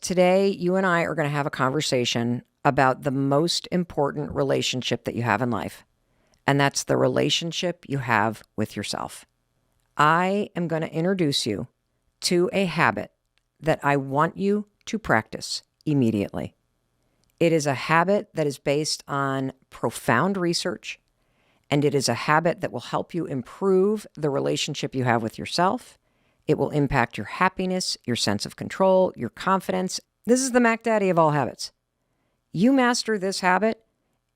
Today, you and I are going to have a conversation about the most important relationship that you have in life, and that's the relationship you have with yourself. I am going to introduce you to a habit that I want you to practice immediately. It is a habit that is based on profound research, and it is a habit that will help you improve the relationship you have with yourself. It will impact your happiness, your sense of control, your confidence. This is the Mac Daddy of all habits. You master this habit,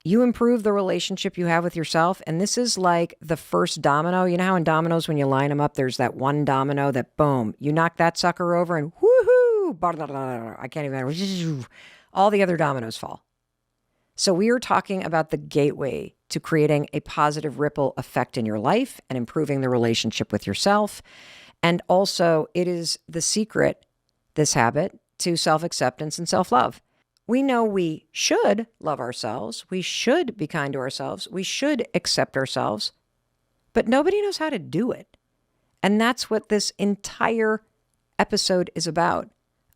you improve the relationship you have with yourself, and this is like the first domino. You know how in dominoes, when you line them up, there's that one domino that, boom, you knock that sucker over and woohoo, I can't even, all the other dominoes fall. So we are talking about the gateway to creating a positive ripple effect in your life and improving the relationship with yourself. And also, it is the secret, this habit, to self-acceptance and self-love. We know we should love ourselves. We should be kind to ourselves. We should accept ourselves. But nobody knows how to do it. And that's what this entire episode is about.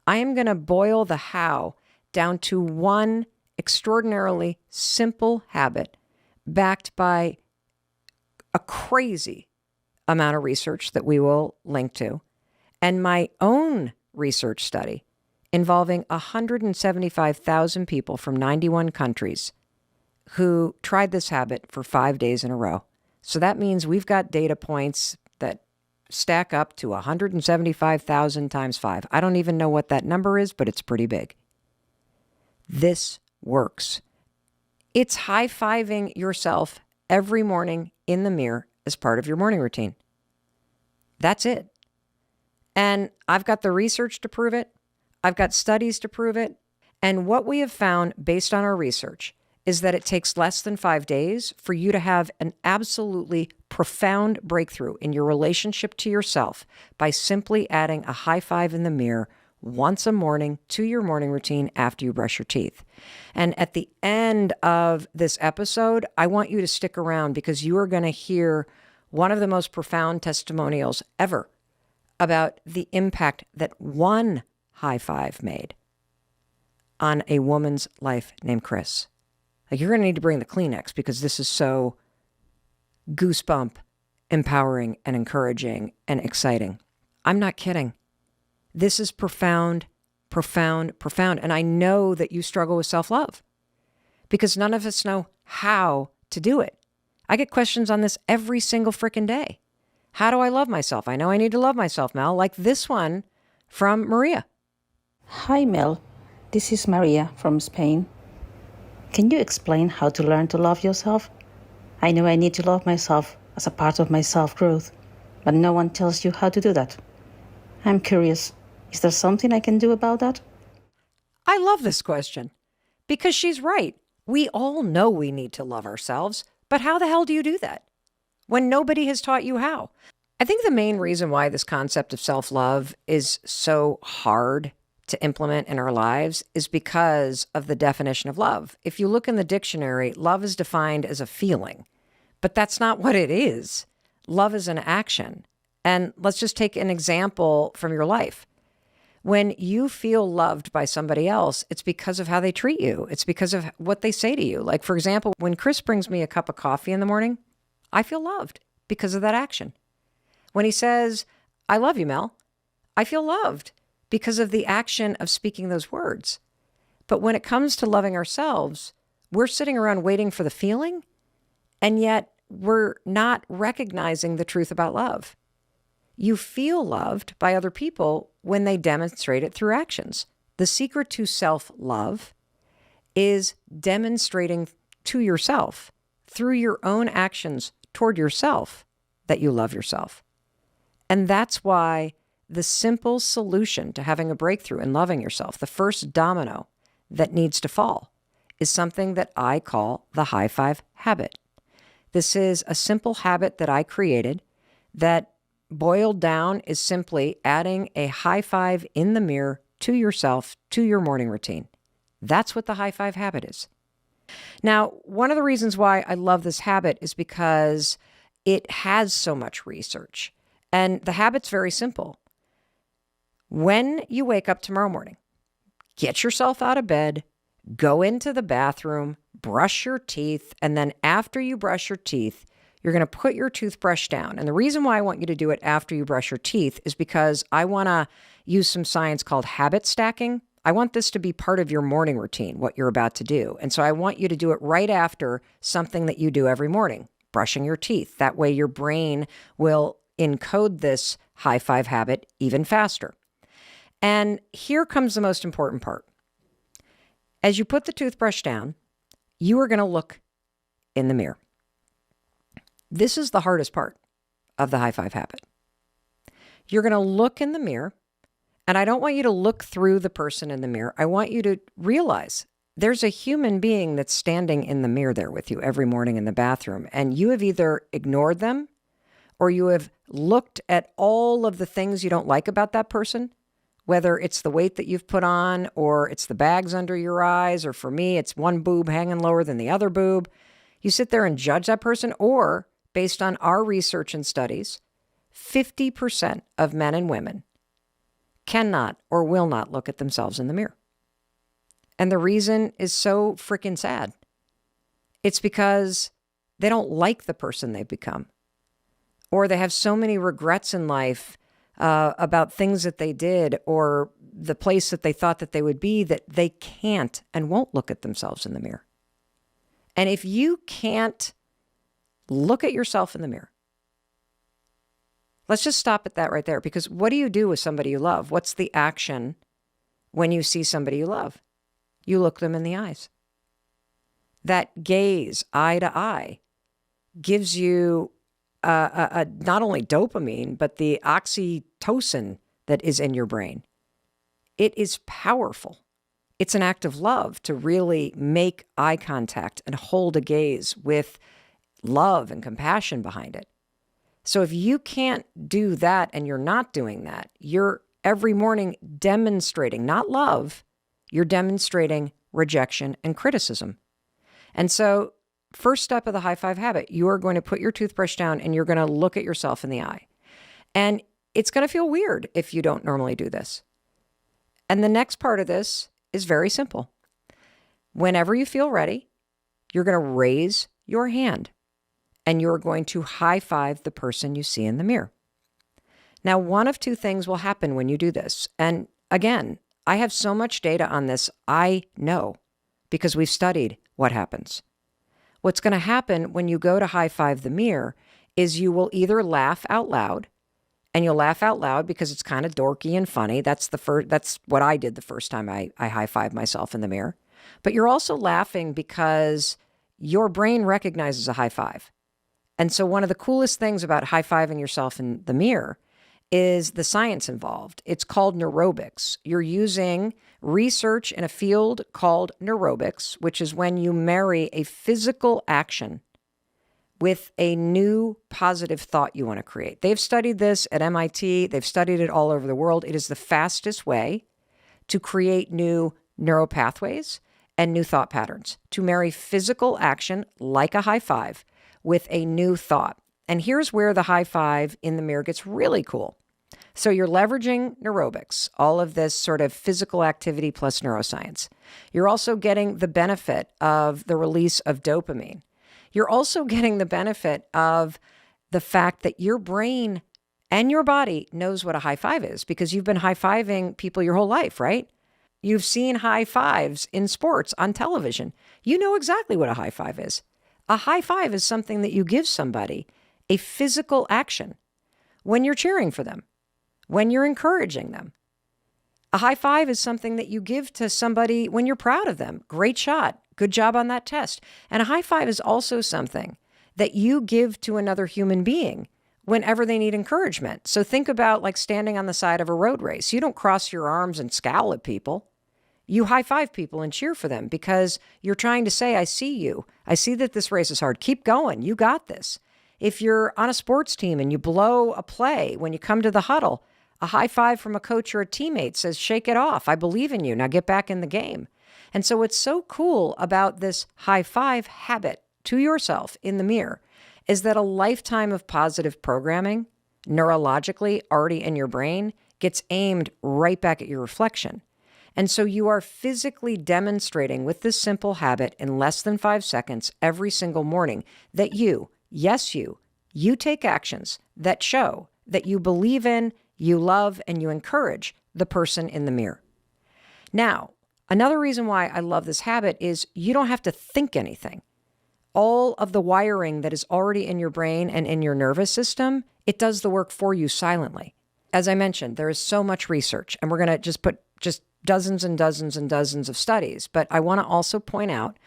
I am going to boil the how down to one extraordinarily simple habit backed by a crazy amount of research that we will link to, and my own research study involving 175,000 people from 91 countries who tried this habit for 5 days in a row. So that means we've got data points that stack up to 175,000 times 5. I don't even know what that number is, but it's pretty big. This works. It's high-fiving yourself every morning in the mirror as part of your morning routine. That's it. And I've got the research to prove it. I've got studies to prove it. And what we have found based on our research is that it takes less than 5 days for you to have an absolutely profound breakthrough in your relationship to yourself by simply adding a high five in the mirror once a morning to your morning routine after you brush your teeth. And at the end of this episode, I want you to stick around because you are going to hear one of the most profound testimonials ever about the impact that one high five made on a woman's life named Chris. Like, you're going to need to bring the Kleenex because this is so goosebump, empowering, and encouraging and exciting. I'm not kidding. This is profound, profound, profound. And I know that you struggle with self-love because none of us know how to do it. I get questions on this every single freaking day. How do I love myself? I know I need to love myself, Mel, like this one from Maria. Hi, Mel. This is Maria from Spain. Can you explain how to learn to love yourself? I know I need to love myself as a part of my self-growth, but no one tells you how to do that. I'm curious. Is there something I can do about that? I love this question because she's right. We all know we need to love ourselves, but how the hell do you do that when nobody has taught you how? I think the main reason why this concept of self-love is so hard to implement in our lives is because of the definition of love. If you look in the dictionary, love is defined as a feeling, but that's not what it is. Love is an action. And let's just take an example from your life. When you feel loved by somebody else, it's because of how they treat you. It's because of what they say to you. Like, for example, when Chris brings me a cup of coffee in the morning, I feel loved because of that action. When he says, I love you, Mel, I feel loved because of the action of speaking those words. But when it comes to loving ourselves, we're sitting around waiting for the feeling, and yet we're not recognizing the truth about love. You feel loved by other people when they demonstrate it through actions. The secret to self-love is demonstrating to yourself through your own actions toward yourself that you love yourself. And that's why the simple solution to having a breakthrough in loving yourself, the first domino that needs to fall, is something that I call the high five habit. This is a simple habit that I created that boiled down is simply adding a high five in the mirror to yourself, to your morning routine. That's what the high five habit is. Now, one of the reasons why I love this habit is because it has so much research. And the habit's very simple. When you wake up tomorrow morning, Get yourself out of bed, go into the bathroom, brush your teeth, and then after you brush your teeth, you're going to put your toothbrush down. And the reason why I want you to do it after you brush your teeth is because I want to use some science called habit stacking. I want this to be part of your morning routine, what you're about to do. And so I want you to do it right after something that you do every morning, brushing your teeth. That way your brain will encode this high five habit even faster. And here comes the most important part. As you put the toothbrush down, you are going to look in the mirror. This is the hardest part of the high five habit. You're going to look in the mirror, and I don't want you to look through the person in the mirror. I want you to realize there's a human being that's standing in the mirror there with you every morning in the bathroom, and you have either ignored them or you have looked at all of the things you don't like about that person, whether it's the weight that you've put on or it's the bags under your eyes, or for me, it's one boob hanging lower than the other boob. You sit there and judge that person, or based on our research and studies, 50% of men and women cannot or will not look at themselves in the mirror. And the reason is so freaking sad. It's because they don't like the person they've become, or they have so many regrets in life about things that they did or the place that they thought that they would be, that they can't and won't look at themselves in the mirror. And if you can't look at yourself in the mirror, let's just stop at that right there, because what do you do with somebody you love? What's the action when you see somebody you love? You look them in the eyes. That gaze, eye to eye, gives you not only dopamine, but the oxytocin that is in your brain. It is powerful. It's an act of love to really make eye contact and hold a gaze with love and compassion behind it. So if you can't do that and you're not doing that, you're every morning demonstrating not love, you're demonstrating rejection and criticism. And so first step of the high five habit, you are going to put your toothbrush down and you're going to look at yourself in the eye. And it's going to feel weird if you don't normally do this. And the next part of this is very simple. Whenever you feel ready, you're going to raise your hand and you're going to high five the person you see in the mirror. Now, one of two things will happen when you do this. And again, I have so much data on this, I know, because we've studied what happens. What's going to happen when you go to high five the mirror is you will either laugh out loud, and you'll laugh out loud because it's kind of dorky and funny. That's what I did the first time I high fived myself in the mirror. But you're also laughing because your brain recognizes a high five. And so one of the coolest things about high fiving yourself in the mirror is the science involved. It's called neurobics. You're using research in a field called neurobics, which is when you marry a physical action with a new positive thought you want to create. They've studied this at MIT. They've studied it all over the world. It is the fastest way to create new neural pathways and new thought patterns, to marry physical action like a high five with a new thought. And here's where the high five in the mirror gets really cool. So you're leveraging neurobics, all of this sort of physical activity plus neuroscience. You're also getting the benefit of the release of dopamine. You're also getting the benefit of the fact that your brain and your body knows what a high five is, because you've been high fiving people your whole life, right? You've seen high fives in sports on television. You know exactly what a high five is. A high five is something that you give somebody, a physical action, when you're cheering for them, when you're encouraging them. A high five is something that you give to somebody when you're proud of them. Great shot. Good job on that test. And a high five is also something that you give to another human being whenever they need encouragement. So think about like standing on the side of a road race. You don't cross your arms and scowl at people. You high five people and cheer for them because you're trying to say, I see you. I see that this race is hard. Keep going. You got this. If you're on a sports team and you blow a play, when you come to the huddle, a high five from a coach or a teammate says, shake it off. I believe in you. Now get back in the game. And so what's so cool about this high five habit to yourself in the mirror is that a lifetime of positive programming neurologically already in your brain gets aimed right back at your reflection. And so you are physically demonstrating with this simple habit in less than 5 seconds every single morning that you, yes, you take actions that show that you believe in, you love, and you encourage the person in the mirror. Now, another reason why I love this habit is you don't have to think anything. All of the wiring that is already in your brain and in your nervous system, it does the work for you silently. As I mentioned, there is so much research, and we're going to just put dozens and dozens and dozens of studies. But I want to also point out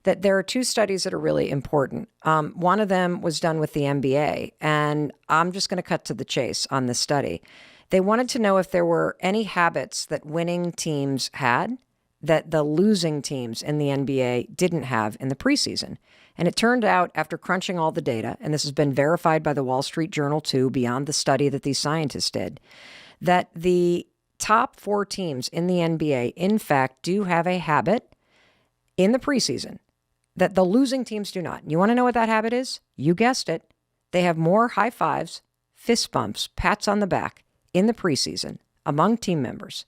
that there are 2 studies that are really important. One of them was done with the NBA, and I'm just going to cut to the chase on this study. They wanted to know if there were any habits that winning teams had that the losing teams in the NBA didn't have in the preseason. And it turned out, after crunching all the data, and this has been verified by the Wall Street Journal too, beyond the study that these scientists did, that the top 4 teams in the NBA, in fact, do have a habit in the preseason that the losing teams do not. You want to know what that habit is? You guessed it. They have more high fives, fist bumps, pats on the back in the preseason among team members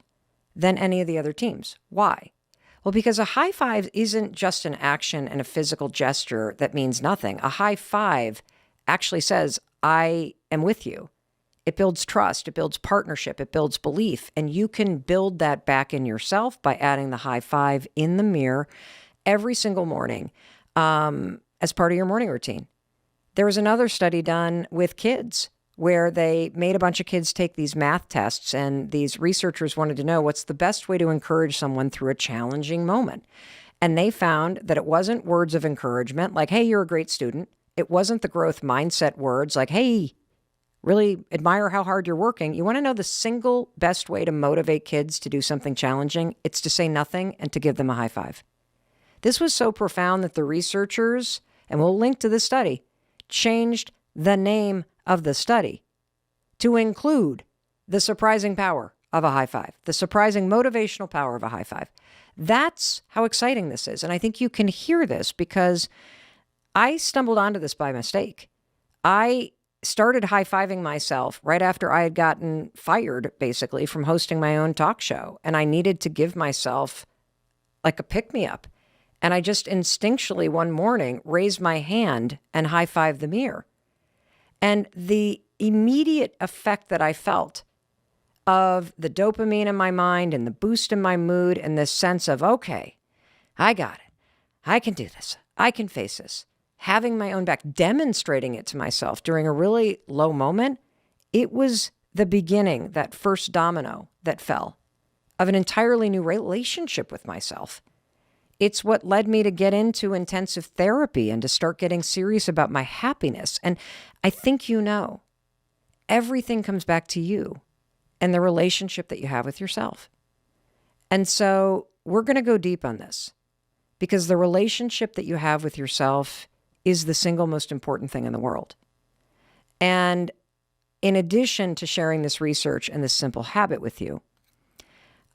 than any of the other teams. Why? Well, because a high five isn't just an action and a physical gesture that means nothing. A high five actually says, I am with you. It builds trust, it builds partnership, it builds belief, and you can build that back in yourself by adding the high five in the mirror every single morning as part of your morning routine. There was another study done with kids where they made a bunch of kids take these math tests, and these researchers wanted to know what's the best way to encourage someone through a challenging moment. And they found that it wasn't words of encouragement like, hey, you're a great student. It wasn't the growth mindset words like, hey, really admire how hard you're working. You want to know the single best way to motivate kids to do something challenging? It's to say nothing and to give them a high five. This was so profound that the researchers, and we'll link to this study, changed the name of the study to include the surprising power of a high five, the surprising motivational power of a high five. That's how exciting this is. And I think you can hear this because I stumbled onto this by mistake. I started high-fiving myself right after I had gotten fired, basically, from hosting my own talk show. And I needed to give myself like a pick-me-up. And I just instinctually one morning raised my hand and high-fived the mirror. And the immediate effect that I felt of the dopamine in my mind and the boost in my mood and this sense of, okay, I got it. I can do this. I can face this. Having my own back, demonstrating it to myself during a really low moment, it was the beginning, that first domino that fell, of an entirely new relationship with myself. It's what led me to get into intensive therapy and to start getting serious about my happiness. And I think you know, everything comes back to you and the relationship that you have with yourself. And so we're going to go deep on this because the relationship that you have with yourself is the single most important thing in the world. And in addition to sharing this research and this simple habit with you,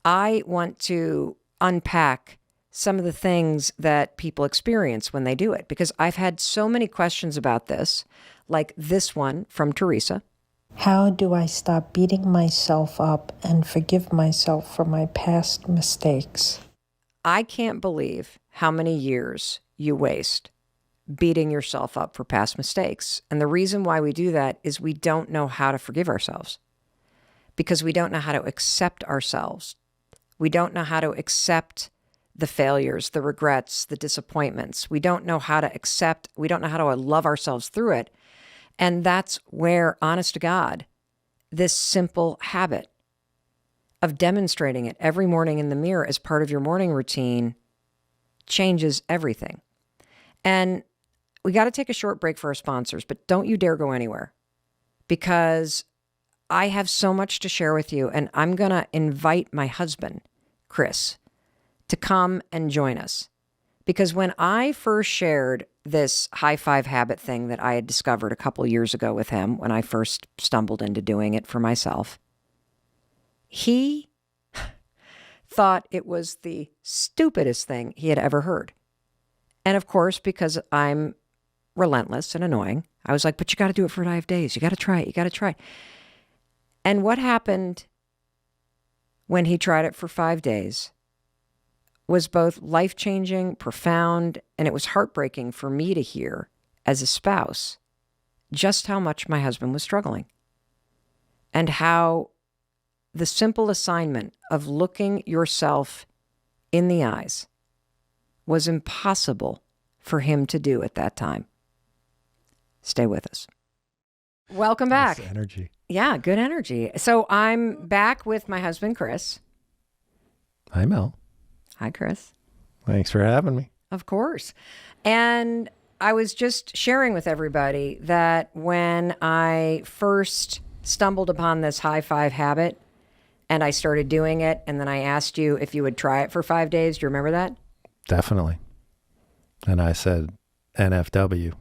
I want to unpack some of the things that people experience when they do it, because I've had so many questions about this, like this one from Teresa. How do I stop beating myself up and forgive myself for my past mistakes? I can't believe how many years you waste beating yourself up for past mistakes. And the reason why we do that is we don't know how to forgive ourselves because we don't know how to accept ourselves. We don't know how to accept the failures, the regrets, the disappointments. We don't know how to accept, we don't know how to love ourselves through it. And that's where, honest to God, this simple habit of demonstrating it every morning in the mirror as part of your morning routine changes everything. And we got to take a short break for our sponsors, but don't you dare go anywhere because I have so much to share with you. And I'm going to invite my husband, Chris, to come and join us. Because when I first shared this high five habit thing that I had discovered a couple of years ago with him, when I first stumbled into doing it for myself, he thought it was the stupidest thing he had ever heard. And of course, because I'm relentless and annoying, I was like, but you got to do it for 5 days. You got to try it. You got to try. And what happened when he tried it for 5 days was both life-changing, profound, and it was heartbreaking for me to hear as a spouse just how much my husband was struggling and how the simple assignment of looking yourself in the eyes was impossible for him to do at that time. Stay with us. Welcome back. Nice energy. Yeah, good energy. So I'm back with my husband, Chris. Hi, Mel. Hi, Chris. Thanks for having me. Of course. And I was just sharing with everybody that when I first stumbled upon this high five habit and I started doing it, and then I asked you if you would try it for 5 days. Do you remember that? Definitely. And I said NFW.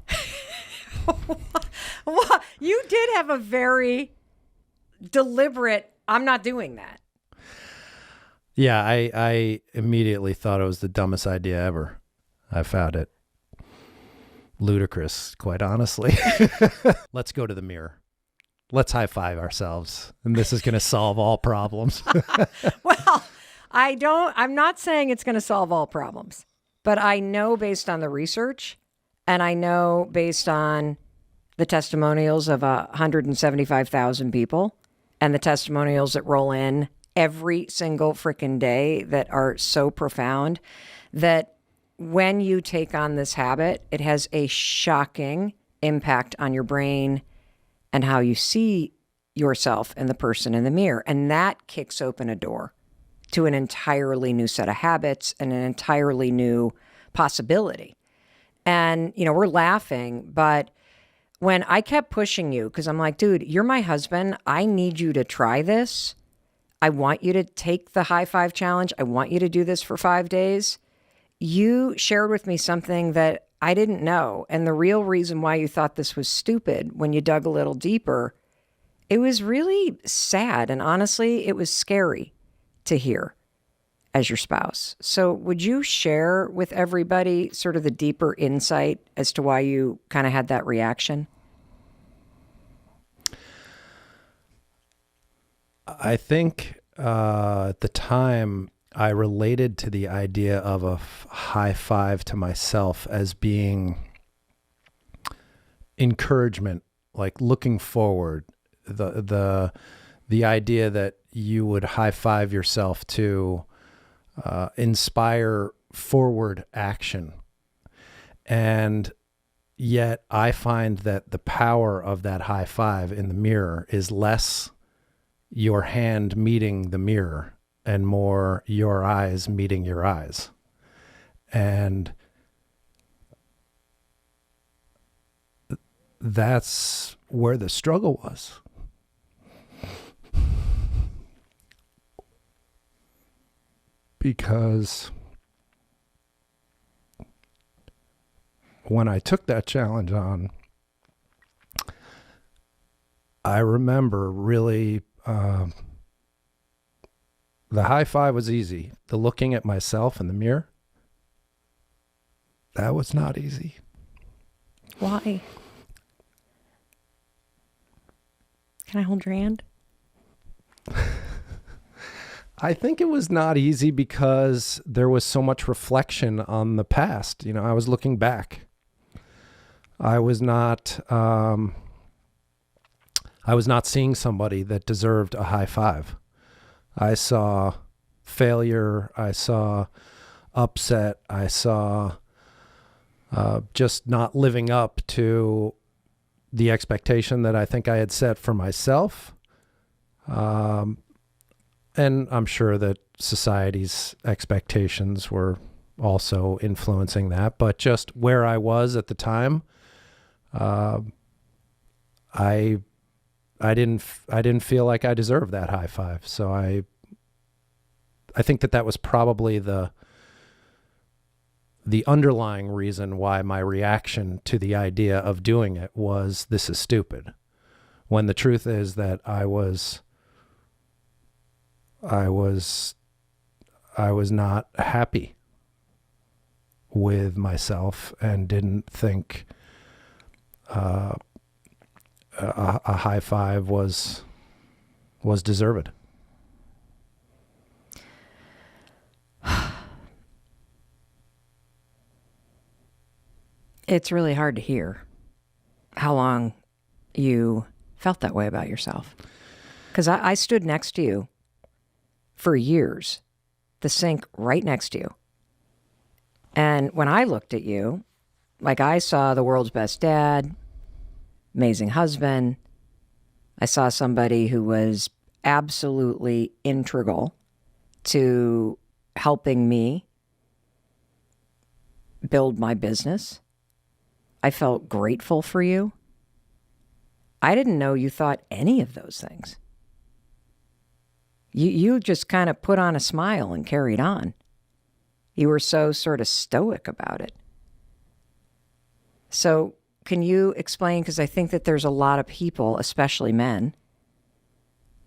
Well, you did have a very deliberate, I'm not doing that. Yeah, I immediately thought it was the dumbest idea ever. I found it ludicrous, quite honestly. Let's go to the mirror. Let's high five ourselves. And this is going to solve all problems. Well, I'm not saying it's going to solve all problems, but I know based on the research and I know based on the testimonials of 175,000 people and the testimonials that roll in every single freaking day that are so profound that when you take on this habit, it has a shocking impact on your brain and how you see yourself and the person in the mirror. And that kicks open a door to an entirely new set of habits and an entirely new possibility. And, we're laughing, but when I kept pushing you, because I'm like, dude, you're my husband. I need you to try this. I want you to take the high five challenge. I want you to do this for 5 days. You shared with me something that I didn't know. And the real reason why you thought this was stupid, when you dug a little deeper, it was really sad. And honestly, it was scary to hear as your spouse. So would you share with everybody sort of the deeper insight as to why you kind of had that reaction? I think at the time I related to the idea of a high five to myself as being encouragement, like looking forward, the idea that you would high five yourself to inspire forward action. And yet I find that the power of that high five in the mirror is less your hand meeting the mirror and more your eyes meeting your eyes. And that's where the struggle was. Because when I took that challenge on, I remember really the high five was easy. The looking at myself in the mirror, that was not easy. Why? Can I hold your hand? I think it was not easy because there was so much reflection on the past. I was looking back. I was not seeing somebody that deserved a high five. I saw failure. I saw upset. I saw just not living up to the expectation that I think I had set for myself. And I'm sure that society's expectations were also influencing that. But just where I was at the time, I didn't feel like I deserved that high five. So I think that was probably the underlying reason why my reaction to the idea of doing it was, this is stupid. When the truth is that I was not happy with myself and didn't think a high five was deserved. It's really hard to hear how long you felt that way about yourself. Because I stood next to you for years, the sink right next to you. And when I looked at you, like I saw the world's best dad, amazing husband. I saw somebody who was absolutely integral to helping me build my business. I felt grateful for you. I didn't know you thought any of those things. You just kind of put on a smile and carried on. You were so sort of stoic about it. So can you explain, because I think that there's a lot of people, especially men,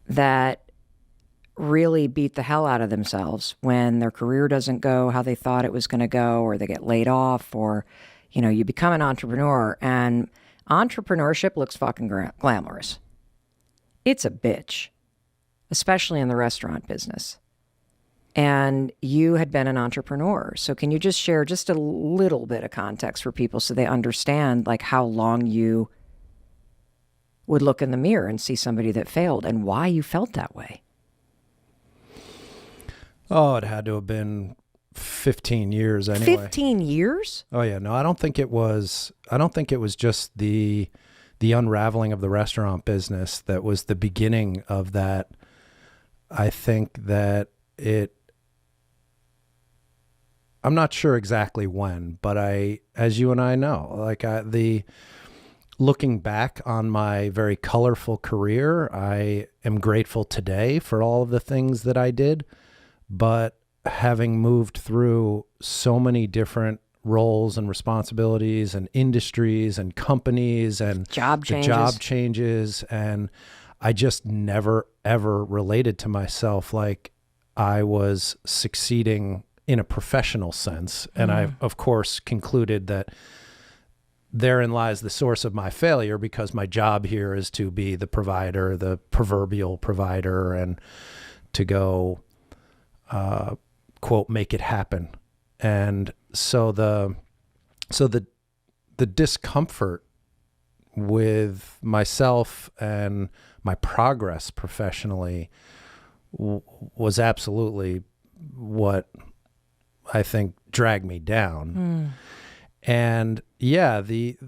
that really beat the hell out of themselves when their career doesn't go how they thought it was going to go, or they get laid off, or, you know, you become an entrepreneur, and entrepreneurship looks fucking glamorous. It's a bitch, especially in the restaurant business. And you had been an entrepreneur. So can you just share just a little bit of context for people so they understand like how long you would look in the mirror and see somebody that failed and why you felt that way? Oh, it had to have been 15 years anyway. 15 years? Oh yeah, no, I don't think it was just the unraveling of the restaurant business that was the beginning of that. I think that I'm not sure exactly when, but as you and I know, like looking back on my very colorful career, I am grateful today for all of the things that I did, but having moved through so many different roles and responsibilities and industries and companies and job changes, and I just never ever related to myself like I was succeeding in a professional sense. And I, of course, concluded that therein lies the source of my failure, because my job here is to be the provider, the proverbial provider, and to go, quote, make it happen. And so the discomfort with myself and my progress professionally was absolutely what I think dragged me down. And yeah, being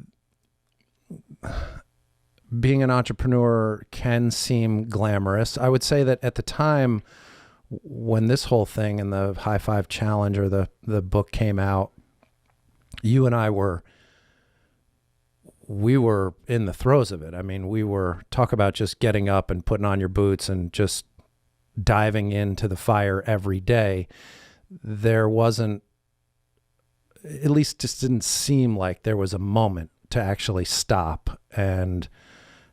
an entrepreneur can seem glamorous. I would say that at the time when this whole thing and the High Five Challenge or the book came out, you and I we were in the throes of it. I mean, talk about just getting up and putting on your boots and just diving into the fire every day. There wasn't, at least just didn't seem like there was a moment to actually stop and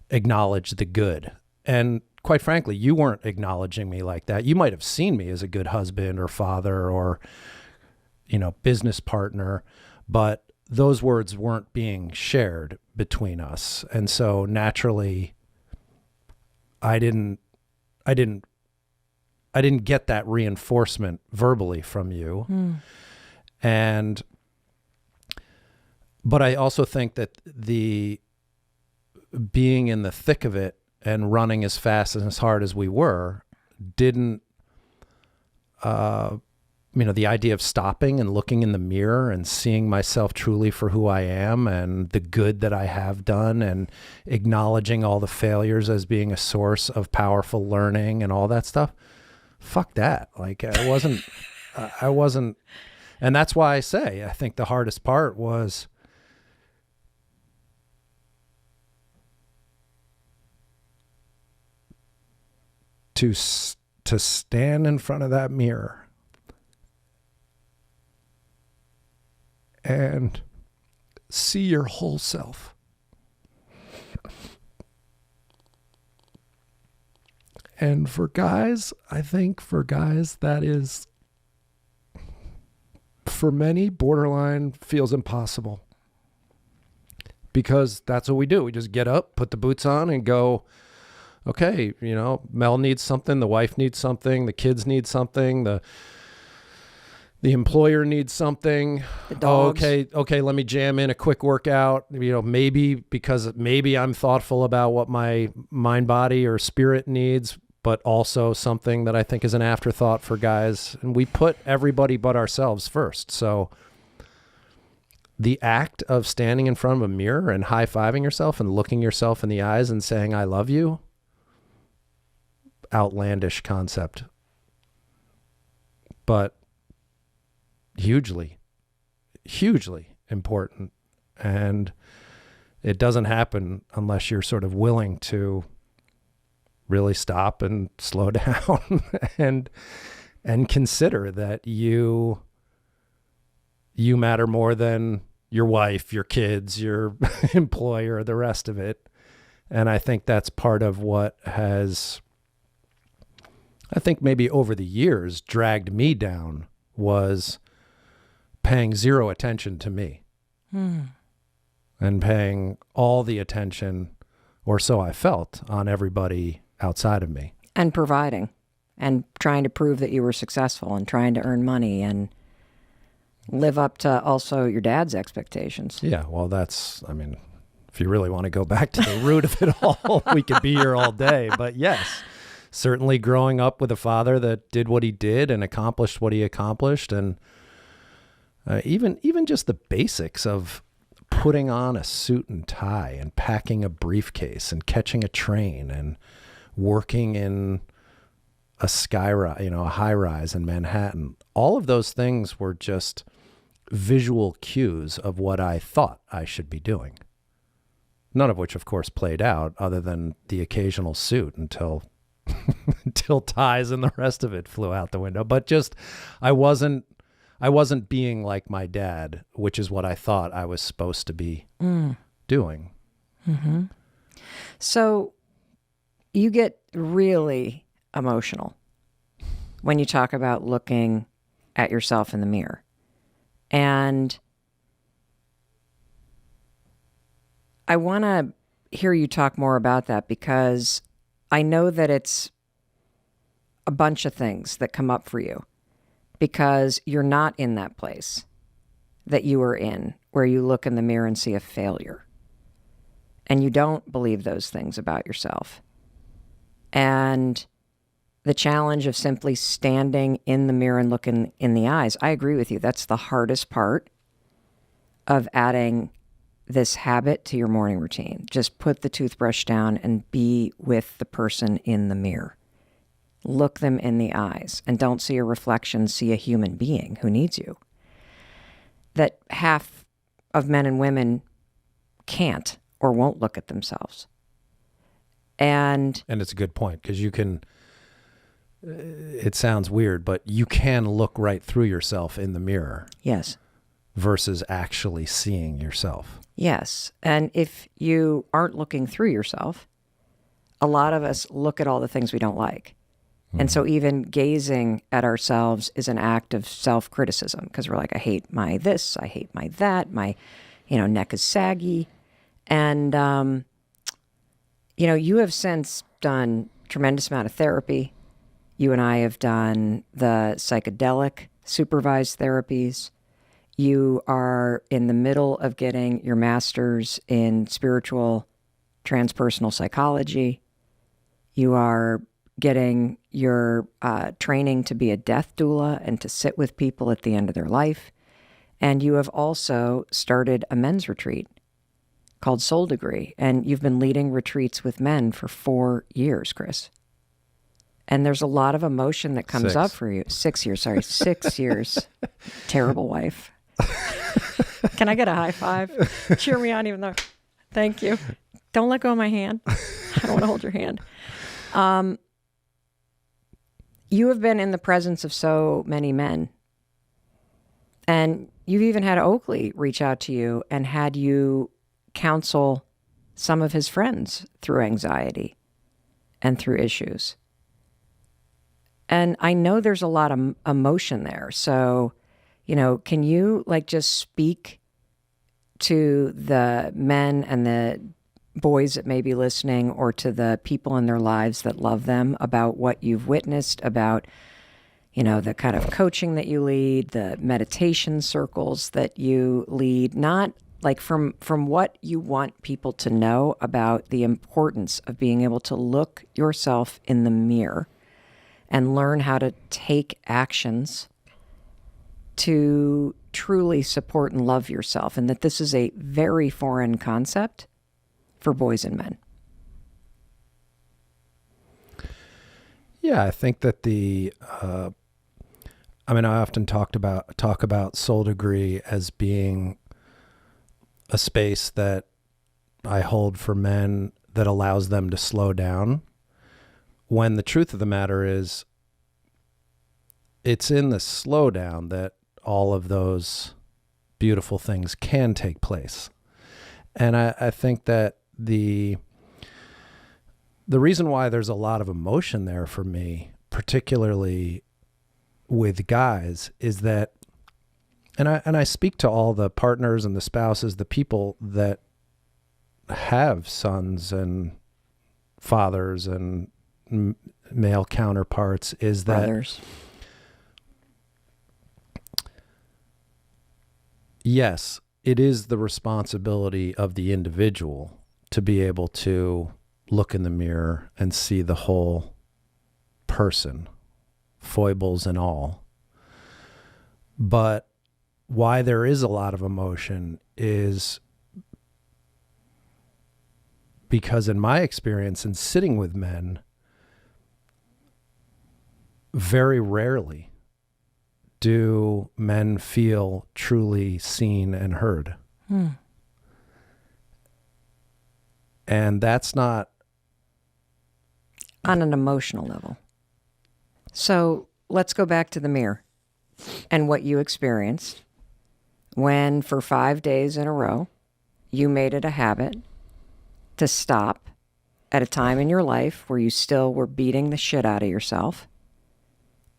acknowledge the good. And quite frankly, you weren't acknowledging me like that. You might have seen me as a good husband or father or, business partner, but those words weren't being shared between us. And so naturally, I didn't get that reinforcement verbally from you. But I also think that the being in the thick of it and running as fast and as hard as we were didn't, the idea of stopping and looking in the mirror and seeing myself truly for who I am and the good that I have done and acknowledging all the failures as being a source of powerful learning and all that stuff. Fuck that. Like I wasn't. And that's why I say, I think the hardest part was to stand in front of that mirror and see your whole self. And for guys, I think that is, for many, borderline feels impossible. Because that's what we do. We just get up, put the boots on, and go, okay, Mel needs something, the wife needs something, the kids need something, The employer needs something. The dogs. Okay, let me jam in a quick workout. Maybe because maybe I'm thoughtful about what my mind, body, or spirit needs, but also something that I think is an afterthought for guys. And we put everybody but ourselves first. So the act of standing in front of a mirror and high-fiving yourself and looking yourself in the eyes and saying, I love you, outlandish concept. But hugely important. And it doesn't happen unless you're sort of willing to really stop and slow down and consider that you matter more than your wife, your kids, your employer, the rest of it. And I think that's part of what has, I think maybe over the years, dragged me down, was paying zero attention to me and paying all the attention, or so I felt, on everybody outside of me. And providing and trying to prove that you were successful and trying to earn money and live up to also your dad's expectations. Yeah, well, if you really want to go back to the root of it all, we could be here all day. But yes, certainly growing up with a father that did what he did and accomplished what he accomplished, and even just the basics of putting on a suit and tie and packing a briefcase and catching a train and working in a a high rise in Manhattan. All of those things were just visual cues of what I thought I should be doing. None of which, of course, played out, other than the occasional suit until ties and the rest of it flew out the window. But just, I wasn't being like my dad, which is what I thought I was supposed to be doing. Mm-hmm. So you get really emotional when you talk about looking at yourself in the mirror. And I want to hear you talk more about that, because I know that it's a bunch of things that come up for you, because you're not in that place that you were in, where you look in the mirror and see a failure. And you don't believe those things about yourself. And the challenge of simply standing in the mirror and looking in the eyes, I agree with you. That's the hardest part of adding this habit to your morning routine. Just put the toothbrush down and be with the person in the mirror. Look them in the eyes and don't see a reflection, see a human being who needs you. That half of men and women can't or won't look at themselves. And it's a good point, because you can, it sounds weird, but you can look right through yourself in the mirror. Yes. Versus actually seeing yourself. Yes. And if you aren't looking through yourself, a lot of us look at all the things we don't like. And so even gazing at ourselves is an act of self-criticism, because we're like, I hate my this, I hate my that, my, neck is saggy. And, you have since done a tremendous amount of therapy. You and I have done the psychedelic supervised therapies. You are in the middle of getting your master's in spiritual transpersonal psychology. You are getting your training to be a death doula and to sit with people at the end of their life. And you have also started a men's retreat called Soul Degree. And you've been leading retreats with men for 4 years, Chris. And there's a lot of emotion that comes up for you. 6 years, sorry, 6 years. Terrible wife. Can I get a high five? Cheer me on, even though, thank you. Don't let go of my hand. I don't want to hold your hand. You have been in the presence of so many men. And you've even had Oakley reach out to you and had you counsel some of his friends through anxiety and through issues. And I know there's a lot of emotion there. So, can you just speak to the men and the boys that may be listening, or to the people in their lives that love them, about what you've witnessed, about, the kind of coaching that you lead, the meditation circles that you lead, not like from what you want people to know about the importance of being able to look yourself in the mirror and learn how to take actions to truly support and love yourself, and that this is a very foreign concept for boys and men. Yeah, I think that I often talk about Soul Degree as being a space that I hold for men that allows them to slow down, when the truth of the matter is it's in the slowdown that all of those beautiful things can take place. And I think that the reason why there's a lot of emotion there for me, particularly with guys, is that, and I speak to all the partners and the spouses, the people that have sons and fathers and male counterparts, is that Brothers. Yes, it is the responsibility of the individual to be able to look in the mirror and see the whole person, foibles and all. But why there is a lot of emotion is because, in my experience in sitting with men, very rarely do men feel truly seen and heard. And that's not on an emotional level. So let's go back to the mirror and what you experienced when, for 5 days in a row, you made it a habit to stop at a time in your life where you still were beating the shit out of yourself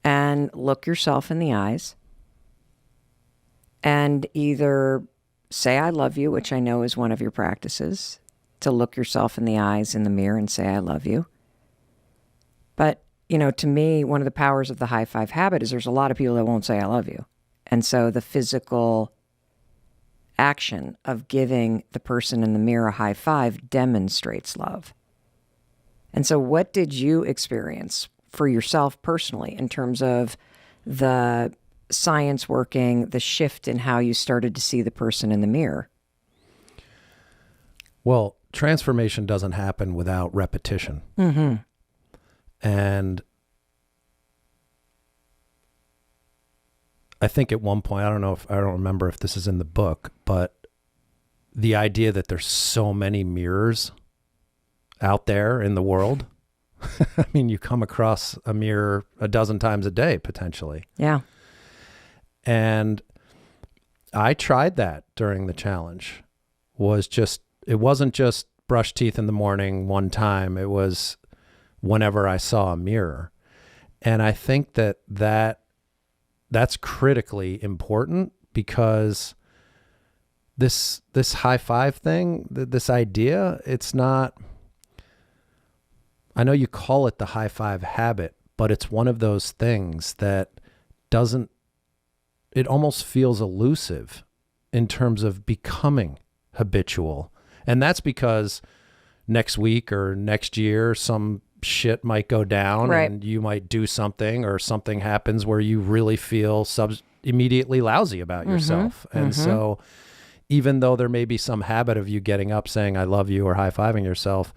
and look yourself in the eyes and either say, I love you, which I know is one of your practices, to look yourself in the eyes in the mirror and say, I love you. But, to me, one of the powers of the high five habit is there's a lot of people that won't say, I love you. And so the physical action of giving the person in the mirror a high five demonstrates love. And so what did you experience for yourself personally in terms of the science working, the shift in how you started to see the person in the mirror? Well, transformation doesn't happen without repetition. Mm-hmm. And I think at one point, I don't remember if this is in the book, but the idea that there's so many mirrors out there in the world. I mean, you come across a mirror a dozen times a day, potentially. Yeah. And I tried that during the challenge. It wasn't just brush teeth in the morning one time. It was whenever I saw a mirror. And I think that's critically important, because this high five thing, this idea, it's not, I know you call it the high five habit, but it's one of those things that it almost feels elusive in terms of becoming habitual. And that's because next week or next year, some shit might go down, right, and you might do something, or something happens where you really feel immediately lousy about yourself. And so even though there may be some habit of you getting up saying, I love you, or high-fiving yourself,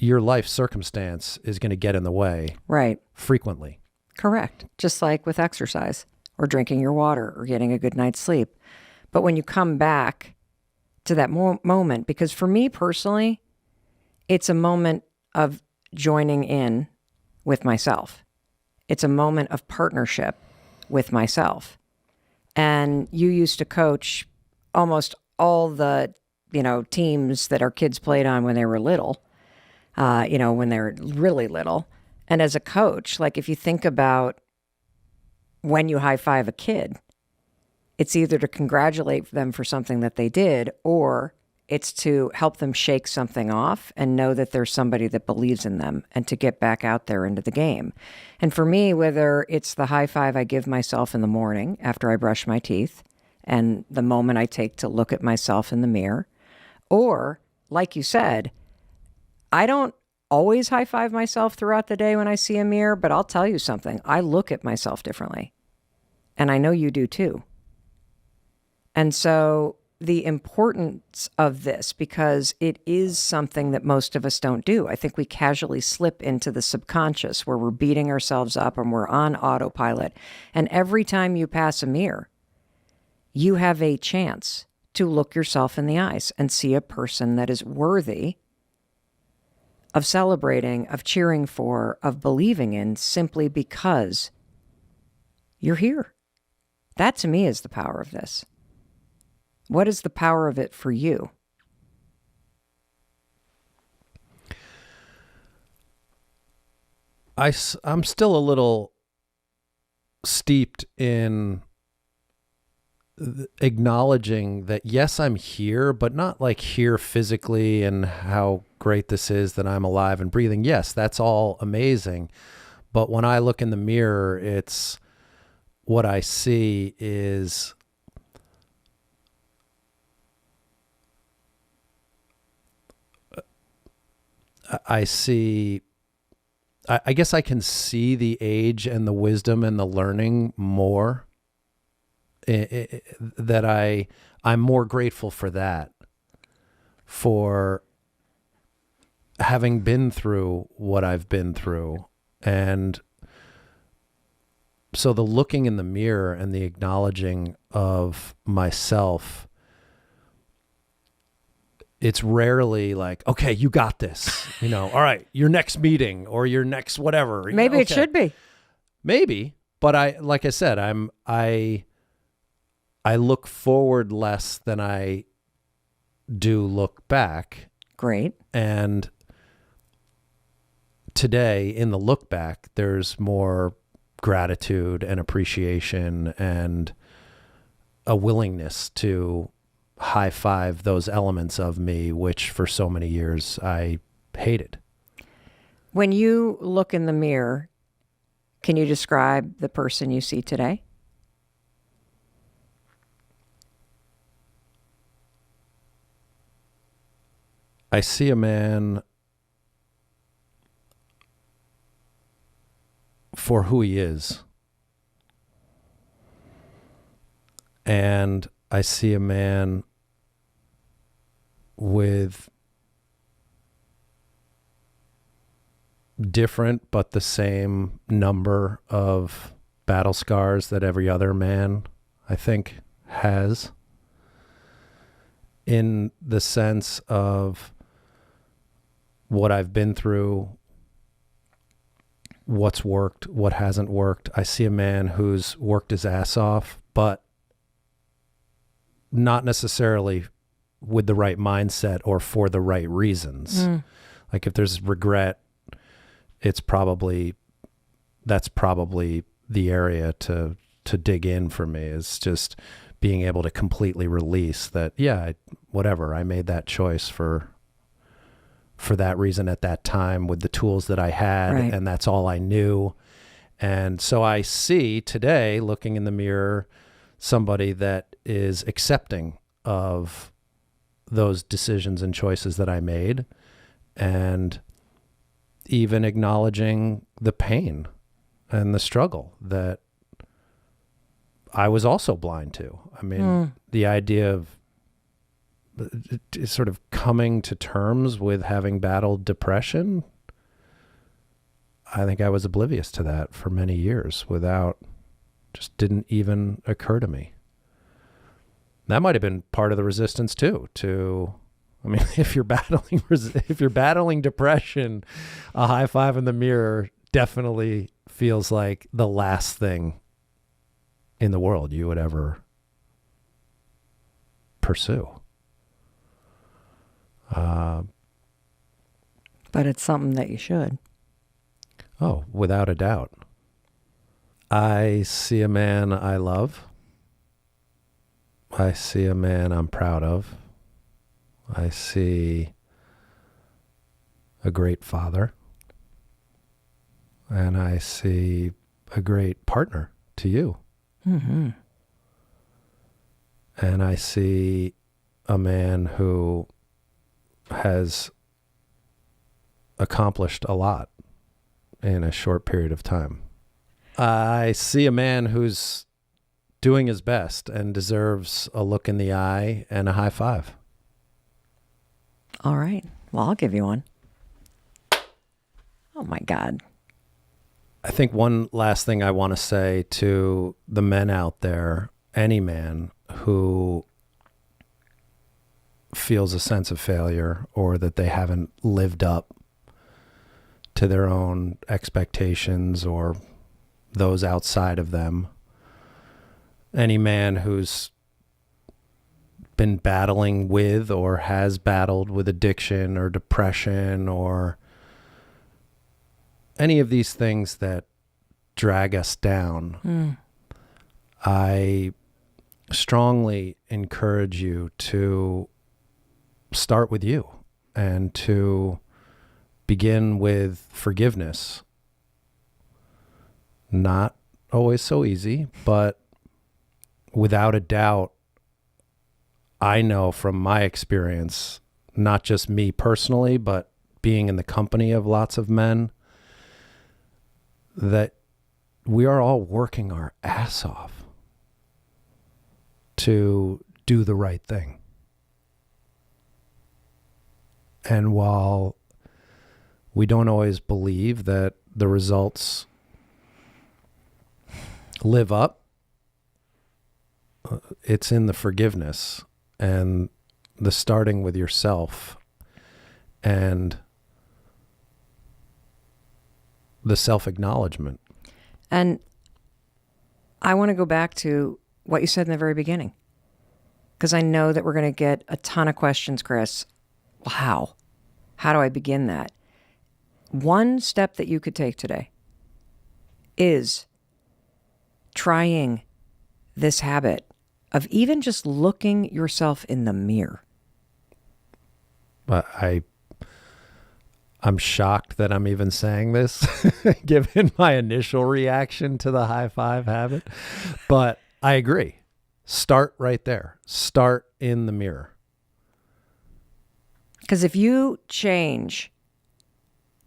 your life circumstance is going to get in the way. Right. Frequently. Correct. Just like with exercise or drinking your water or getting a good night's sleep. But when you come back to that moment, because for me personally, it's a moment of joining in with myself. It's a moment of partnership with myself. And you used to coach almost all the, teams that our kids played on when they were little, when they're really little. And as a coach, like if you think about when you high five a kid, it's either to congratulate them for something that they did, or It's to help them shake something off and know that there's somebody that believes in them and to get back out there into the game. And for me, whether it's the high five I give myself in the morning after I brush my teeth and the moment I take to look at myself in the mirror, or like you said, I don't always high five myself throughout the day when I see a mirror, but I'll tell you something. I look at myself differently. And I know you do too. And so the importance of this, because it is something that most of us don't do. I think we casually slip into the subconscious where we're beating ourselves up and we're on autopilot. And every time you pass a mirror, you have a chance to look yourself in the eyes and see a person that is worthy of celebrating, of cheering for, of believing in, simply because you're here. That to me is the power of this. What is the power of it for you? I'm still a little steeped in acknowledging that, yes, I'm here, but not like here physically and how great this is that I'm alive and breathing. Yes, that's all amazing. But when I look in the mirror, it's what I see is I guess I can see the age and the wisdom and the learning more. That I'm more grateful for that, for having been through what I've been through. And so the looking in the mirror and the acknowledging of myself, it's rarely like, okay, you got this, all right, your next meeting or your next whatever. Maybe okay. It should be. Maybe, but like I said, I look forward less than I do look back. Great. And today in the look back, there's more gratitude and appreciation and a willingness to high five those elements of me, which for so many years I hated. When you look in the mirror, can you describe the person you see today? I see a man for who he is. And I see a man with different but the same number of battle scars that every other man, I think, has, in the sense of what I've been through, what's worked, what hasn't worked. I see a man who's worked his ass off, but not necessarily with the right mindset or for the right reasons. Like if there's regret, that's probably the area to dig in for me, is just being able to completely release that. Yeah, whatever. I made that choice for that reason at that time with the tools that I had, right, and that's all I knew. And so I see today, looking in the mirror, somebody that is accepting of those decisions and choices that I made, and even acknowledging the pain and the struggle that I was also blind to. I mean, the idea of sort of coming to terms with having battled depression, I think I was oblivious to that for many years just didn't even occur to me. That might have been part of the resistance too, I mean, if you're battling depression, a high five in the mirror definitely feels like the last thing in the world you would ever pursue. But it's something that you should. Oh, without a doubt. I see a man I love. I see a man I'm proud of. I see a great father. And I see a great partner to you. Mm-hmm. And I see a man who has accomplished a lot in a short period of time. I see a man who's doing his best and deserves a look in the eye and a high five. All right. Well, I'll give you one. Oh, my God. I think one last thing I want to say to the men out there, any man who feels a sense of failure or that they haven't lived up to their own expectations or those outside of them, any man who's been battling with or has battled with addiction or depression or any of these things that drag us down, I strongly encourage you to start with you and to begin with forgiveness. Not always so easy, but without a doubt, I know from my experience, not just me personally, but being in the company of lots of men, that we are all working our ass off to do the right thing. And while we don't always believe that the results live up, it's in the forgiveness and the starting with yourself and the self-acknowledgement. And I want to go back to what you said in the very beginning, because I know that we're going to get a ton of questions, Chris. Well, how? How do I begin that? One step that you could take today is trying this habit of even just looking yourself in the mirror. But I'm shocked that I'm even saying this, given my initial reaction to the high five habit. But I agree. Start right there. Start in the mirror. Because if you change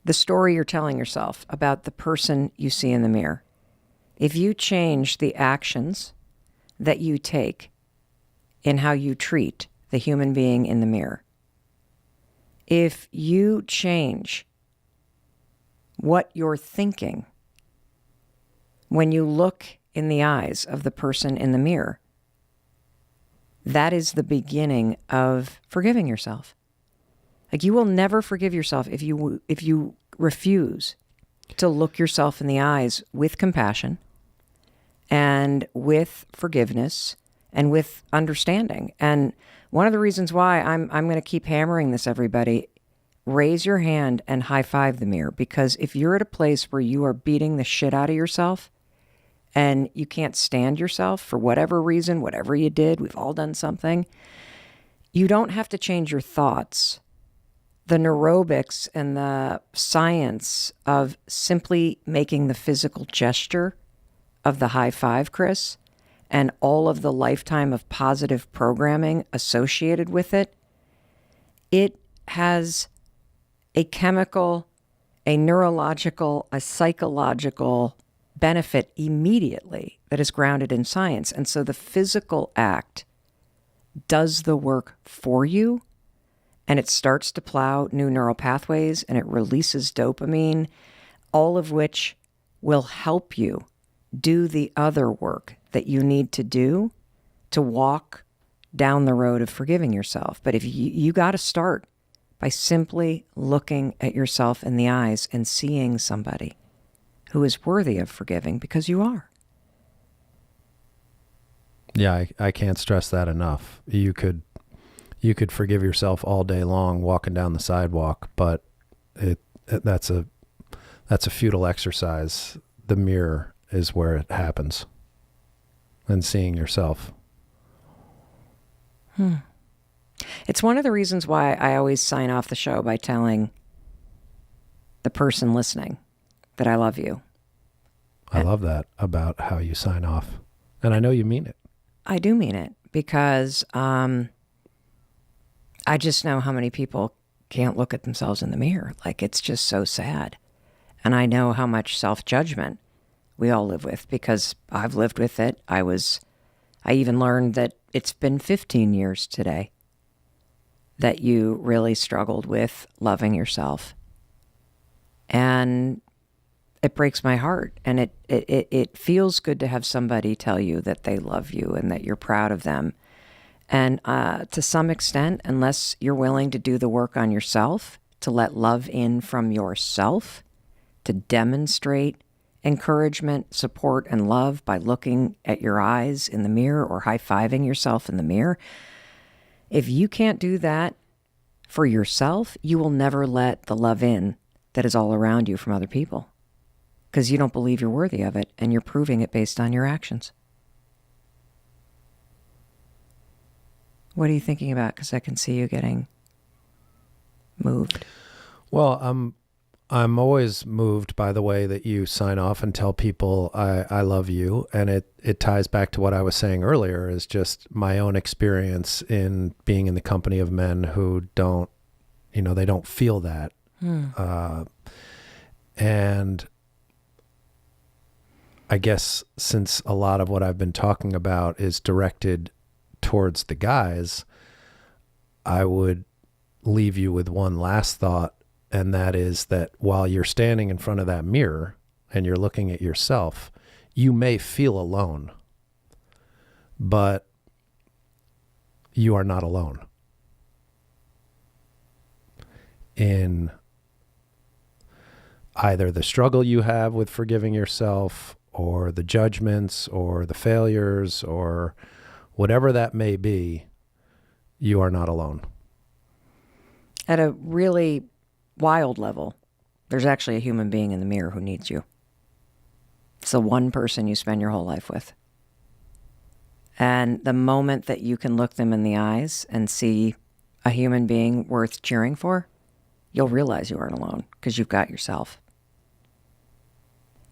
the story you're telling yourself about the person you see in the mirror, if you change the actions that you take in how you treat the human being in the mirror, if you change what you're thinking when you look in the eyes of the person in the mirror, that is the beginning of forgiving yourself. Like, you will never forgive yourself if you refuse to look yourself in the eyes with compassion and with forgiveness and with understanding. And one of the reasons why I'm going to keep hammering this, everybody, raise your hand and high five the mirror. Because if you're at a place where you are beating the shit out of yourself and you can't stand yourself for whatever reason, whatever you did, we've all done something, you don't have to change your thoughts. The neurobics and the science of simply making the physical gesture of the high five, Chris, and all of the lifetime of positive programming associated with it, it has a chemical, a neurological, a psychological benefit immediately that is grounded in science. And so the physical act does the work for you, and it starts to plow new neural pathways, and it releases dopamine, all of which will help you do the other work that you need to do to walk down the road of forgiving yourself. But if you got to start by simply looking at yourself in the eyes and seeing somebody who is worthy of forgiving, because you are. Yeah, I can't stress that enough. You could forgive yourself all day long walking down the sidewalk, but that's a futile exercise. The mirror is where it happens, and seeing yourself. It's one of the reasons why I always sign off the show by telling the person listening that I love you. I love that about how you sign off. And I know you mean it. I do mean it because I just know how many people can't look at themselves in the mirror. Like, it's just so sad. And I know how much self-judgment we all live with because I've lived with it. I even learned that it's been 15 years today that you really struggled with loving yourself. And it breaks my heart. And it feels good to have somebody tell you that they love you and that you're proud of them. And to some extent, unless you're willing to do the work on yourself, to let love in from yourself, to demonstrate encouragement, support, and love by looking at your eyes in the mirror or high-fiving yourself in the mirror, if you can't do that for yourself, you will never let the love in that is all around you from other people because you don't believe you're worthy of it, and you're proving it based on your actions. What are you thinking about? Because I can see you getting moved. Well, I'm always moved by the way that you sign off and tell people I love you. And it ties back to what I was saying earlier, is just my own experience in being in the company of men who don't, they don't feel that. And I guess since a lot of what I've been talking about is directed towards the guys, I would leave you with one last thought. And that is that while you're standing in front of that mirror and you're looking at yourself, you may feel alone, but you are not alone in either the struggle you have with forgiving yourself or the judgments or the failures or whatever that may be. You are not alone. At a really wild level, there's actually a human being in the mirror who needs you. It's the one person you spend your whole life with. And the moment that you can look them in the eyes and see a human being worth cheering for, you'll realize you aren't alone because you've got yourself.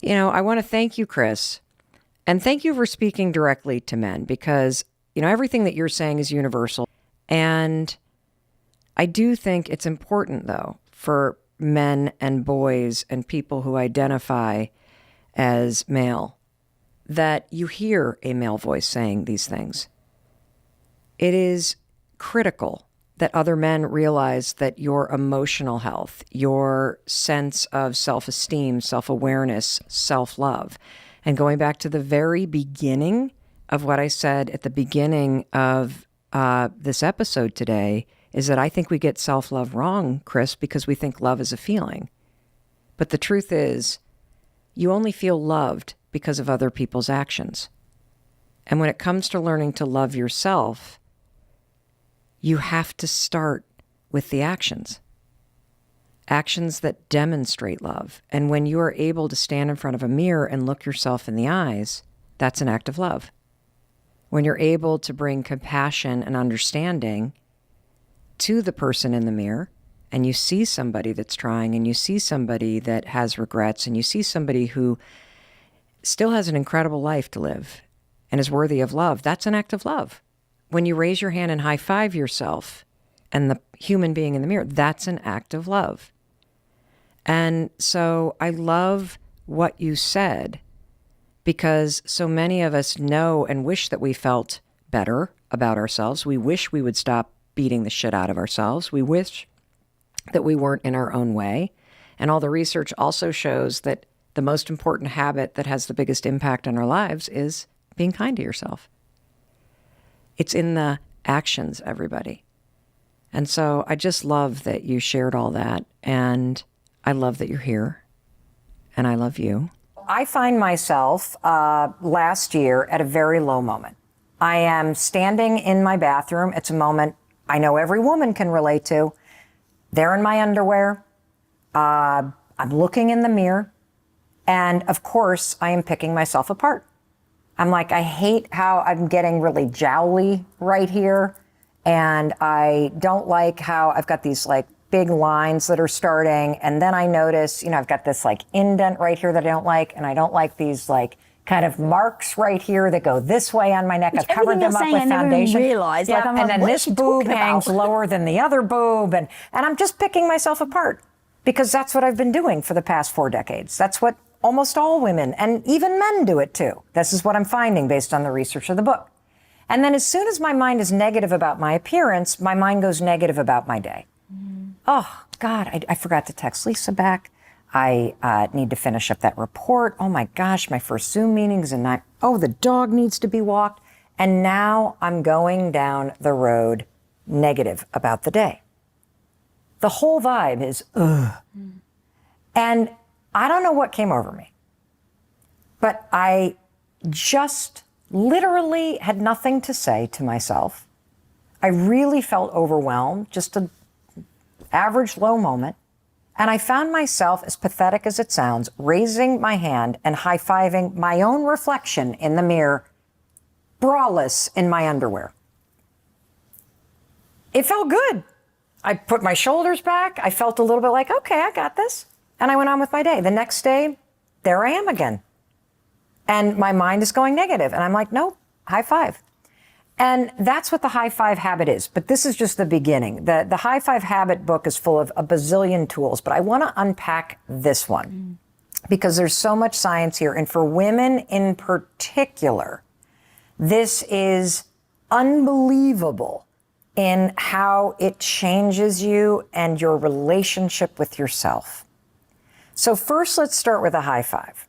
I want to thank you, Chris, and thank you for speaking directly to men because, everything that you're saying is universal. And I do think it's important, though, for men and boys and people who identify as male, that you hear a male voice saying these things. It is critical that other men realize that your emotional health, your sense of self-esteem, self-awareness, self-love, and going back to the very beginning of what I said at the beginning of this episode today, is that I think we get self-love wrong, Chris, because we think love is a feeling. But the truth is, you only feel loved because of other people's actions. And when it comes to learning to love yourself, you have to start with the actions. Actions that demonstrate love. And when you are able to stand in front of a mirror and look yourself in the eyes, that's an act of love. When you're able to bring compassion and understanding to the person in the mirror, and you see somebody that's trying, and you see somebody that has regrets, and you see somebody who still has an incredible life to live and is worthy of love, that's an act of love. When you raise your hand and high five yourself and the human being in the mirror, that's an act of love. And so I love what you said, because so many of us know and wish that we felt better about ourselves. We wish we would stop beating the shit out of ourselves. We wish that we weren't in our own way. And all the research also shows that the most important habit that has the biggest impact on our lives is being kind to yourself. It's in the actions, everybody. And so I just love that you shared all that. And I love that you're here. And I love you. I find myself last year at a very low moment. I am standing in my bathroom. It's a moment I know every woman can relate to. There in my underwear. I'm looking in the mirror. And of course, I am picking myself apart. I'm like, I hate how I'm getting really jowly right here. And I don't like how I've got these like big lines that are starting. And then I notice, I've got this like indent right here that I don't like. And I don't like these like kind of marks right here that go this way on my neck. I've covered them up with foundation. I never even realized. Yeah. And then this boob hangs lower than the other boob. And I'm just picking myself apart because that's what I've been doing for the past 4 decades. That's what almost all women and even men do it too. This is what I'm finding based on the research of the book. And then as soon as my mind is negative about my appearance, my mind goes negative about my day. Oh, God, I forgot to text Lisa back. I need to finish up that report. Oh, my gosh, my first Zoom meeting is in 9. Oh, the dog needs to be walked. And now I'm going down the road negative about the day. The whole vibe is, ugh. And I don't know what came over me, but I just literally had nothing to say to myself. I really felt overwhelmed, just an average low moment. And I found myself, as pathetic as it sounds, raising my hand and high-fiving my own reflection in the mirror, braless in my underwear. It felt good. I put my shoulders back. I felt a little bit like, okay, I got this. And I went on with my day. The next day, there I am again. And my mind is going negative. And I'm like, nope, high five. And that's what the high five habit is. But this is just the beginning. The high five habit book is full of a bazillion tools. But I want to unpack this one because there's so much science here. And for women in particular, this is unbelievable in how it changes you and your relationship with yourself. So first, let's start with a high five.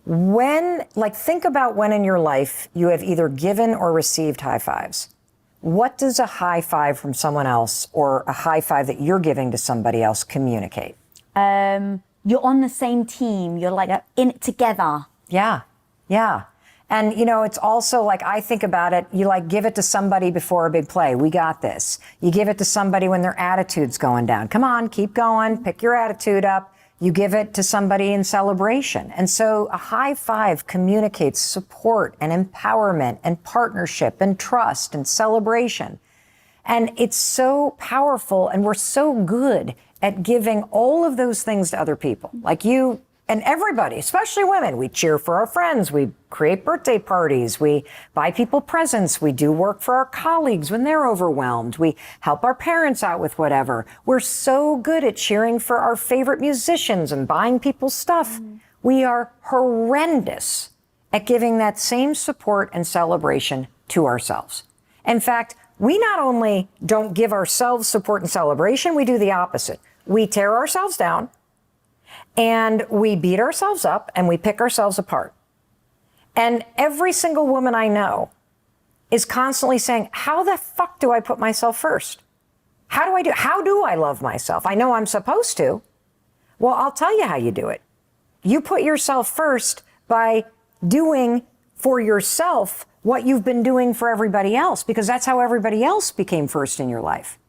Think about when in your life you have either given or received high fives. What does a high five from someone else or a high five that you're giving to somebody else communicate? You're on the same team. You're like in it together. Yeah. And, it's also like, I think about it, you like give it to somebody before a big play. We got this. You give it to somebody when their attitude's going down. Come on, keep going, pick your attitude up. You give it to somebody in celebration. And so a high five communicates support and empowerment and partnership and trust and celebration. And it's so powerful, and we're so good at giving all of those things to other people. Like you and everybody, especially women. We cheer for our friends. We create birthday parties. We buy people presents. We do work for our colleagues when they're overwhelmed. We help our parents out with whatever. We're so good at cheering for our favorite musicians and buying people stuff. We are horrendous at giving that same support and celebration to ourselves. In fact, we not only don't give ourselves support and celebration, we do the opposite. We tear ourselves down, and we beat ourselves up, and we pick ourselves apart. And every single woman I know is constantly saying, how the fuck do I put myself first? How do I love myself? I know I'm supposed to. Well, I'll tell you how you do it. You put yourself first by doing for yourself what you've been doing for everybody else, because that's how everybody else became first in your life.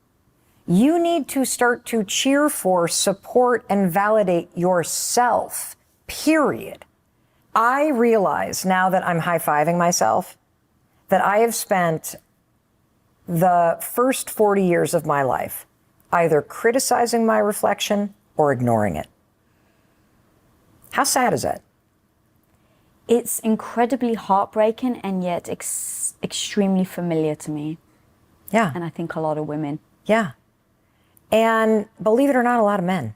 You need to start to cheer for, support, and validate yourself, period. I realize now that I'm high-fiving myself that I have spent the first 40 years of my life either criticizing my reflection or ignoring it. How sad is that? It's incredibly heartbreaking and yet extremely familiar to me. Yeah. And I think a lot of women. Yeah. And believe it or not, a lot of men.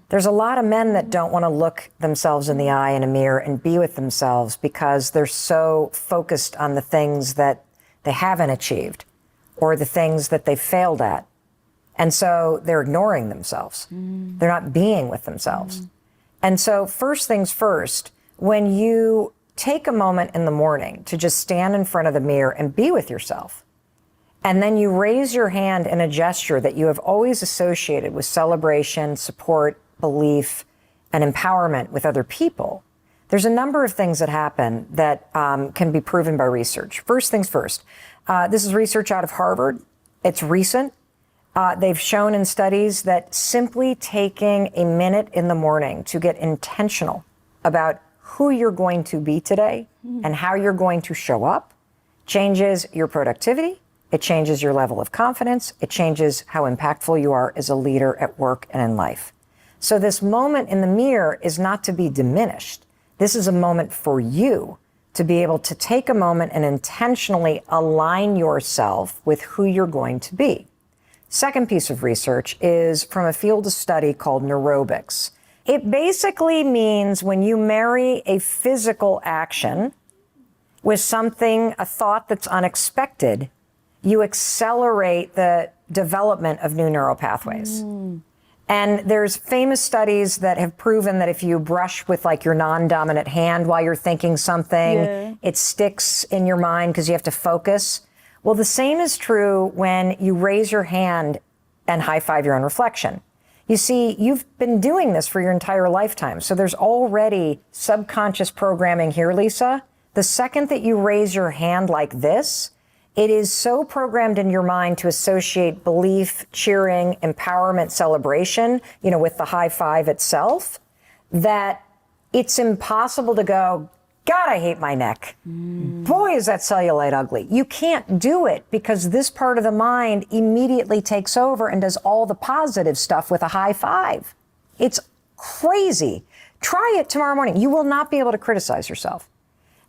There's a lot of men that don't want to look themselves in the eye in a mirror and be with themselves because they're so focused on the things that they haven't achieved or the things that they failed at. And so they're ignoring themselves. They're not being with themselves. And so first things first, when you take a moment in the morning to just stand in front of the mirror and be with yourself, and then you raise your hand in a gesture that you have always associated with celebration, support, belief, and empowerment with other people, there's a number of things that happen that can be proven by research. First things first, this is research out of Harvard. It's recent. They've shown in studies that simply taking a minute in the morning to get intentional about who you're going to be today and how you're going to show up changes your productivity, It changes your level of confidence. It changes how impactful you are as a leader at work and in life. So this moment in the mirror is not to be diminished. This is a moment for you to be able to take a moment and intentionally align yourself with who you're going to be. Second piece of research is from a field of study called neurobics. It basically means when you marry a physical action with something, a thought that's unexpected, you accelerate the development of new neural pathways. And there's famous studies that have proven that if you brush with like your non-dominant hand while you're thinking something, it sticks in your mind because you have to focus. Well, the same is true when you raise your hand and high five your own reflection. You see, you've been doing this for your entire lifetime. So there's already subconscious programming here, Lisa. The second that you raise your hand like this, it is so programmed in your mind to associate belief, cheering, empowerment, celebration, with the high five itself, that it's impossible to go, God, I hate my neck. Boy, is that cellulite ugly. You can't do it because this part of the mind immediately takes over and does all the positive stuff with a high five. It's crazy. Try it tomorrow morning. You will not be able to criticize yourself.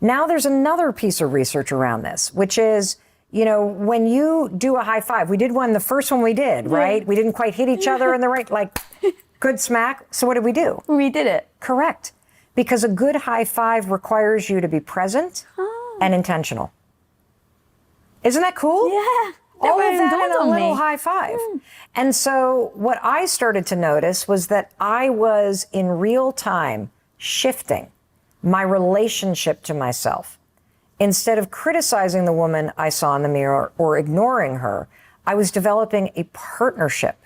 Now there's another piece of research around this, which is, when you do a high five, we did one, the first one we did, right? We didn't quite hit each other in the right, good smack. So what did we do? We did it. Correct. Because a good high five requires you to be present and intentional. Isn't that cool? Yeah. All of that in a little high five. And so what I started to notice was that I was in real time shifting my relationship to myself. Instead of criticizing the woman I saw in the mirror or ignoring her, I was developing a partnership,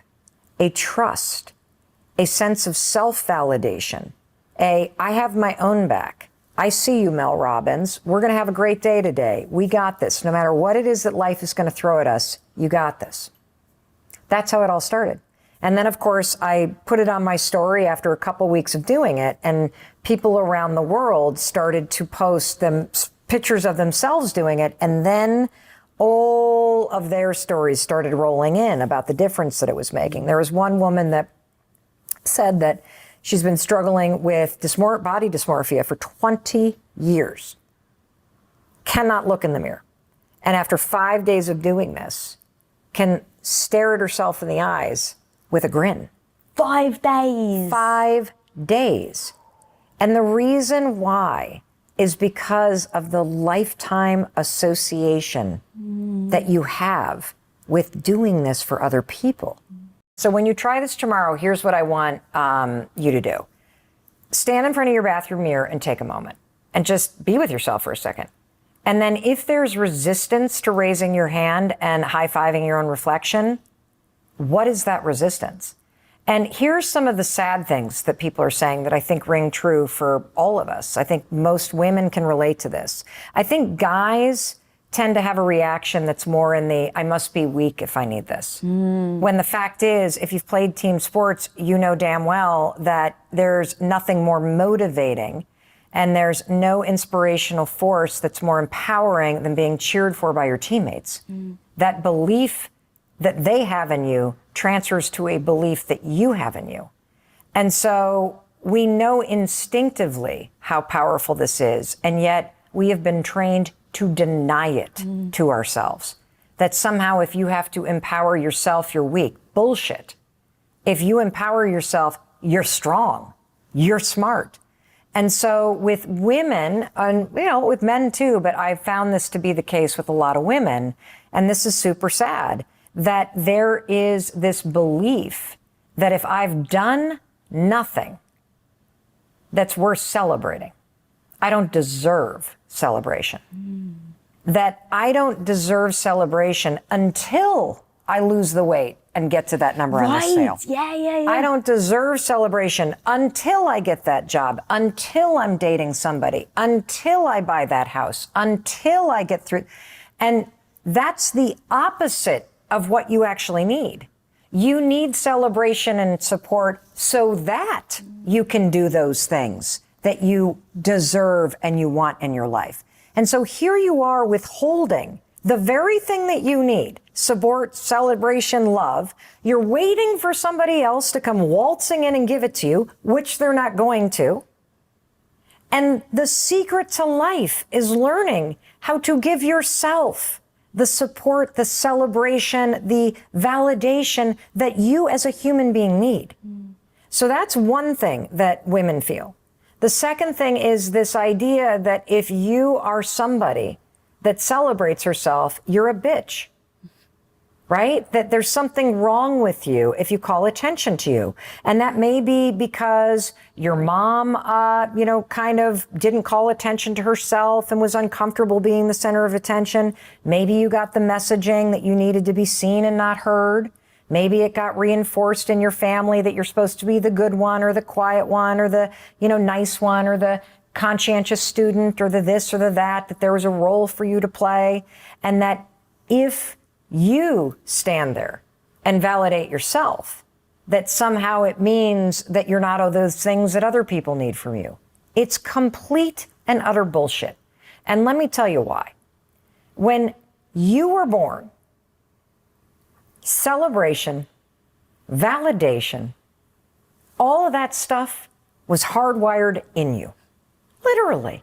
a trust, a sense of self-validation. I have my own back. I see you, Mel Robbins. We're going to have a great day today. We got this. No matter what it is that life is going to throw at us, you got this. That's how it all started. And then, of course, I put it on my story after a couple weeks of doing it, and people around the world started to post pictures of themselves doing it, and then all of their stories started rolling in about the difference that it was making. There was one woman that said that she's been struggling with body dysmorphia for 20 years. Cannot look in the mirror. And after 5 days of doing this, can stare at herself in the eyes with a grin. 5 days. 5 days. And the reason why is because of the lifetime association that you have with doing this for other people. So when you try this tomorrow, here's what I want you to do. Stand in front of your bathroom mirror and take a moment and just be with yourself for a second. And then if there's resistance to raising your hand and high-fiving your own reflection, what is that resistance? And here's some of the sad things that people are saying that I think ring true for all of us. I think most women can relate to this. I think guys tend to have a reaction that's more in the, I must be weak if I need this. When the fact is, if you've played team sports, you know damn well that there's nothing more motivating and there's no inspirational force that's more empowering than being cheered for by your teammates. That belief that they have in you transfers to a belief that you have in you. And so we know instinctively how powerful this is, and yet we have been trained to deny it to ourselves. That somehow if you have to empower yourself, you're weak. Bullshit. If you empower yourself, you're strong. You're smart. And so with women, and with men too, but I've found this to be the case with a lot of women, and this is super sad, that there is this belief that if I've done nothing that's worth celebrating, I don't deserve celebration. That I don't deserve celebration until I lose the weight and get to that number on the scale. Yeah. I don't deserve celebration until I get that job, until I'm dating somebody, until I buy that house, until I get through. And that's the opposite of what you actually need. You need celebration and support so that you can do those things that you deserve and you want in your life. And so here you are withholding the very thing that you need, support, celebration, love, you're waiting for somebody else to come waltzing in and give it to you, which they're not going to. And the secret to life is learning how to give yourself the support, the celebration, the validation that you as a human being need. So that's one thing that women feel. The second thing is this idea that if you are somebody that celebrates herself, you're a bitch. Right? That there's something wrong with you if you call attention to you. And that may be because your mom, kind of didn't call attention to herself and was uncomfortable being the center of attention. Maybe you got the messaging that you needed to be seen and not heard. Maybe it got reinforced in your family that you're supposed to be the good one or the quiet one or the, nice one or the conscientious student or the this or the that there was a role for you to play. And that if you stand there and validate yourself, that somehow it means that you're not all those things that other people need from you. It's complete and utter bullshit. And let me tell you why. When you were born, celebration, validation, all of that stuff was hardwired in you. Literally.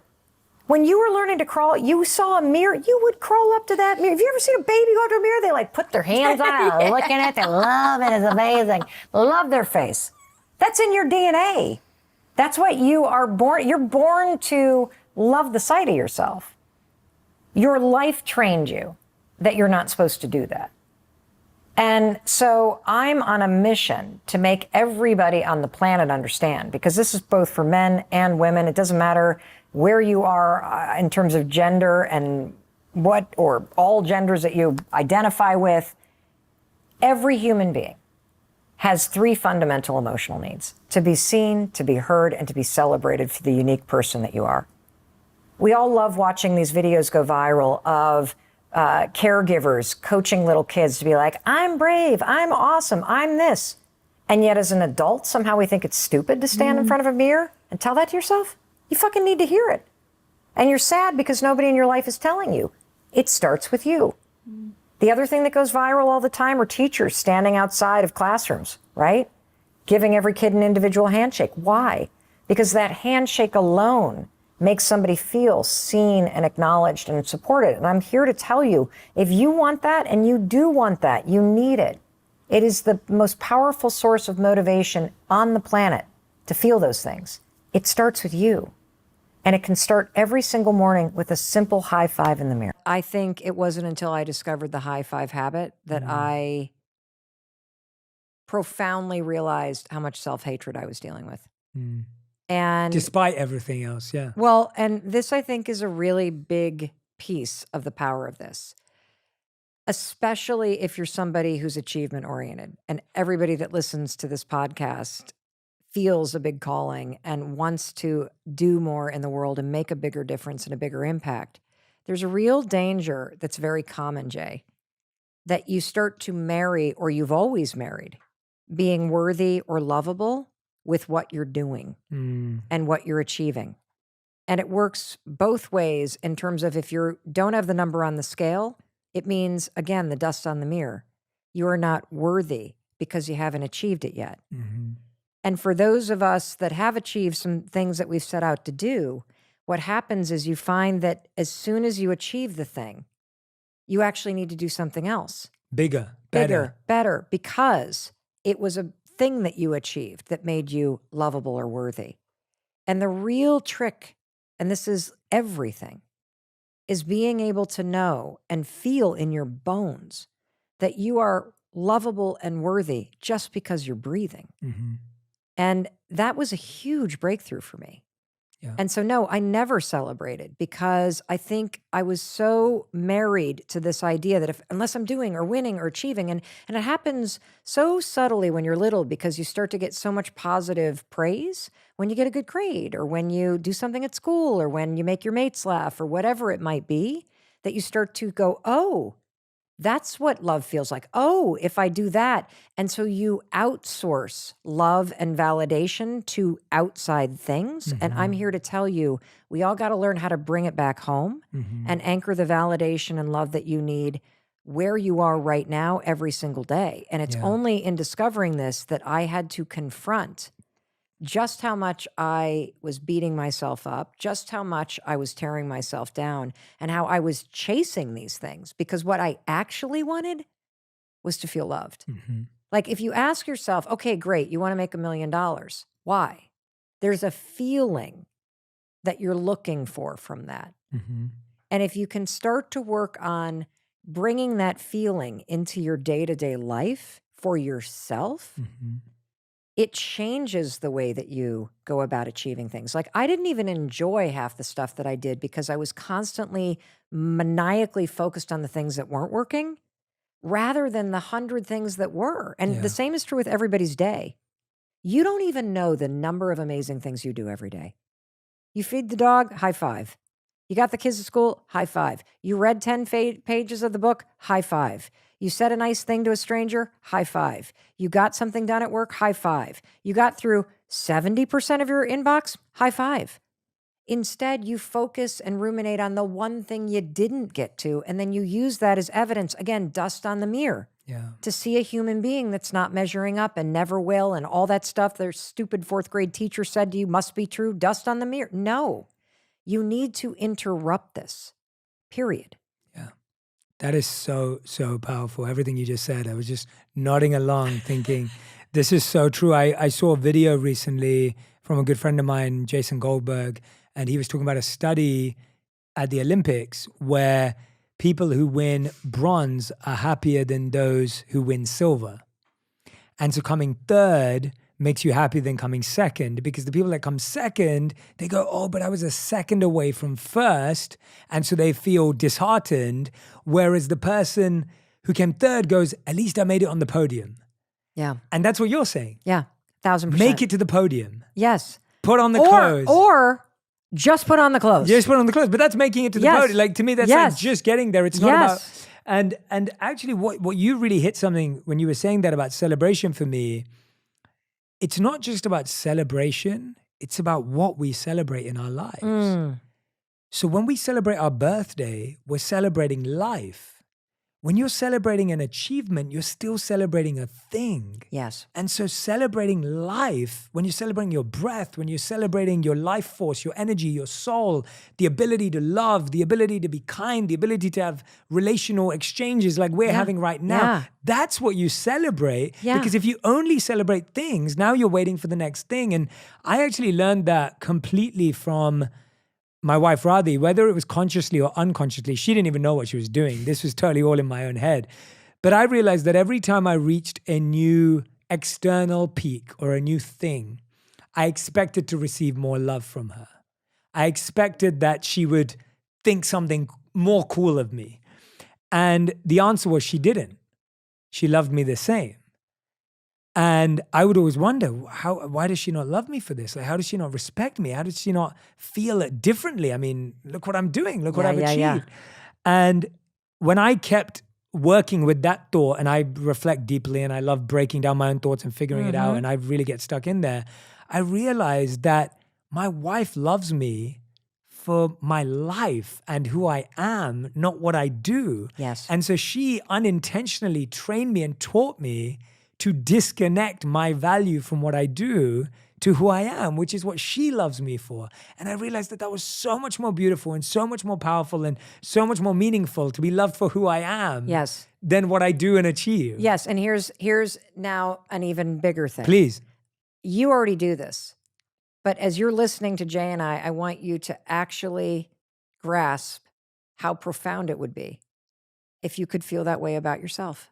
When you were learning to crawl, you saw a mirror, you would crawl up to that mirror. Have you ever seen a baby go to a mirror? They like put their hands on it, or looking at it, they love it, it's amazing. Love their face. That's in your DNA. That's what you are born. You're born to love the sight of yourself. Your life trained you that you're not supposed to do that. And so I'm on a mission to make everybody on the planet understand, because this is both for men and women. It doesn't matter where you are in terms of gender and or all genders that you identify with. Every human being has three fundamental emotional needs: to be seen, to be heard, and to be celebrated for the unique person that you are. We all love watching these videos go viral of caregivers coaching little kids to be like, I'm brave, I'm awesome, I'm this. And yet as an adult, somehow we think it's stupid to stand in front of a mirror and tell that to yourself. You fucking need to hear it. And you're sad because nobody in your life is telling you. It starts with you. The other thing that goes viral all the time are teachers standing outside of classrooms, right? Giving every kid an individual handshake. Why? Because that handshake alone makes somebody feel seen and acknowledged and supported. And I'm here to tell you, if you want that, and you do want that, you need it. It is the most powerful source of motivation on the planet to feel those things. It starts with you. And it can start every single morning with a simple high five in the mirror. I think it wasn't until I discovered the high five habit that I profoundly realized how much self-hatred I was dealing with. And despite everything else, yeah. Well, and this I think is a really big piece of the power of this, especially if you're somebody who's achievement oriented. And everybody that listens to this podcast feels a big calling and wants to do more in the world and make a bigger difference and a bigger impact. There's a real danger that's very common, Jay, that you start to marry, or you've always married, being worthy or lovable with what you're doing and what you're achieving. And it works both ways in terms of if you don't have the number on the scale, it means, again, the dust on the mirror. You are not worthy because you haven't achieved it yet. And for those of us that have achieved some things that we've set out to do, what happens is you find that as soon as you achieve the thing, you actually need to do something else. Bigger, better, because it was a thing that you achieved that made you lovable or worthy. And the real trick, and this is everything, is being able to know and feel in your bones that you are lovable and worthy just because you're breathing. And that was a huge breakthrough for me. Yeah. And so, no, I never celebrated because I think I was so married to this idea that unless I'm doing or winning or achieving, and it happens so subtly when you're little because you start to get so much positive praise when you get a good grade or when you do something at school or when you make your mates laugh or whatever it might be, that you start to go, oh, That's what love feels like. Oh, if I do that. And so you outsource love and validation to outside things. And I'm here to tell you, we all got to learn how to bring it back home and anchor the validation and love that you need where you are right now every single day. And it's only in discovering this that I had to confront just how much I was beating myself up, just how much I was tearing myself down, and how I was chasing these things. Because what I actually wanted was to feel loved. Like if you ask yourself, okay, great, you want to make $1 million. Why? There's a feeling that you're looking for from that. And if you can start to work on bringing that feeling into your day-to-day life for yourself, it changes the way that you go about achieving things. Like I didn't even enjoy half the stuff that I did because I was constantly maniacally focused on the things that weren't working rather than the 100 things that were. And the same is true with everybody's day. You don't even know the number of amazing things you do every day. You feed the dog, high five. You got the kids to school, high five. You read 10 pages of the book, high five. You said a nice thing to a stranger, high five. You got something done at work, high five. You got through 70% of your inbox, high five. Instead, you focus and ruminate on the one thing you didn't get to, and then you use that as evidence, again, dust on the mirror, to see a human being that's not measuring up and never will, and all that stuff their stupid fourth grade teacher said to you must be true, dust on the mirror. No, you need to interrupt this, period. That is so, so powerful. Everything you just said, I was just nodding along thinking, this is so true. I saw a video recently from a good friend of mine, Jason Goldberg, and he was talking about a study at the Olympics where people who win bronze are happier than those who win silver. And so coming third makes you happier than coming second, because the people that come second, they go, oh, but I was a second away from first. And so they feel disheartened. Whereas the person who came third goes, at least I made it on the podium. Yeah. And that's what you're saying. Yeah. 1,000%. Make it to the podium. Yes. Put on the clothes. Or just put on the clothes. Just put on the clothes. But that's making it to the podium. Like to me, that's like just getting there. It's not about... And actually what you really hit something when you were saying that about celebration for me. It's not just about celebration, it's about what we celebrate in our lives. So when we celebrate our birthday, we're celebrating life. When you're celebrating an achievement, you're still celebrating a thing. Yes. And so celebrating life, when you're celebrating your breath, when you're celebrating your life force, your energy, your soul, the ability to love, the ability to be kind, the ability to have relational exchanges like we're having right now, that's what you celebrate. Because if you only celebrate things, now you're waiting for the next thing. And I actually learned that completely from my wife, Radhi, whether it was consciously or unconsciously. She didn't even know what she was doing. This was totally all in my own head. But I realized that every time I reached a new external peak or a new thing, I expected to receive more love from her. I expected that she would think something more cool of me. And the answer was she didn't. She loved me the same. And I would always wonder, why does she not love me for this? Like, how does she not respect me? How does she not feel it differently? I mean, look what I'm doing. Look what I've achieved. And when I kept working with that thought, and I reflect deeply, and I love breaking down my own thoughts and figuring it out, and I really get stuck in there, I realized that my wife loves me for my life and who I am, not what I do. Yes. And so she unintentionally trained me and taught me to disconnect my value from what I do to who I am, which is what she loves me for. And I realized that was so much more beautiful and so much more powerful and so much more meaningful to be loved for who I am than what I do and achieve. Yes, and here's now an even bigger thing. Please. You already do this, but as you're listening to Jay and I want you to actually grasp how profound it would be if you could feel that way about yourself.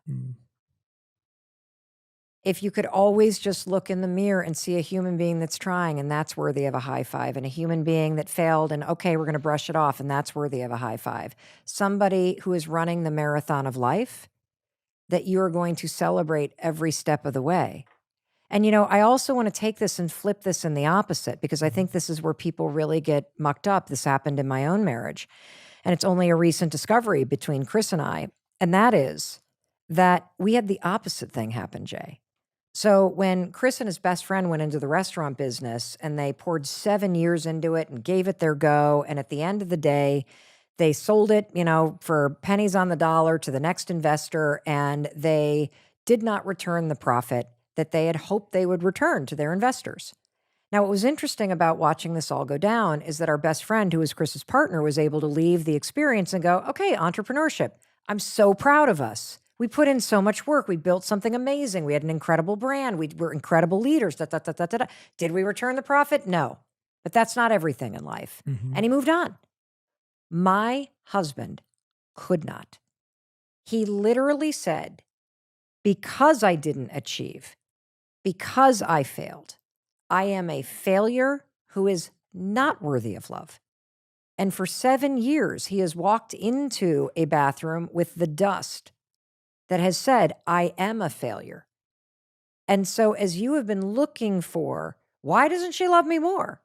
If you could always just look in the mirror and see a human being that's trying and that's worthy of a high five, and a human being that failed and okay, we're going to brush it off and that's worthy of a high five. Somebody who is running the marathon of life that you are going to celebrate every step of the way. And, you know, I also want to take this and flip this in the opposite, because I think this is where people really get mucked up. This happened in my own marriage. And it's only a recent discovery between Chris and I. And that is that we had the opposite thing happen, Jay. So when Chris and his best friend went into the restaurant business and they poured 7 years into it and gave it their go, and at the end of the day, they sold it, for pennies on the dollar to the next investor, and they did not return the profit that they had hoped they would return to their investors. Now, what was interesting about watching this all go down is that our best friend, who was Chris's partner, was able to leave the experience and go, okay, entrepreneurship. I'm so proud of us. We put in so much work. We built something amazing. We had an incredible brand. We were incredible leaders. Da, da, da, da, da, da. Did we return the profit? No. But that's not everything in life. Mm-hmm. And he moved on. My husband could not. He literally said, because I didn't achieve, because I failed, I am a failure who is not worthy of love. And for 7 years, he has walked into a bathroom with the dust that has said, I am a failure. And so as you have been looking for, why doesn't she love me more?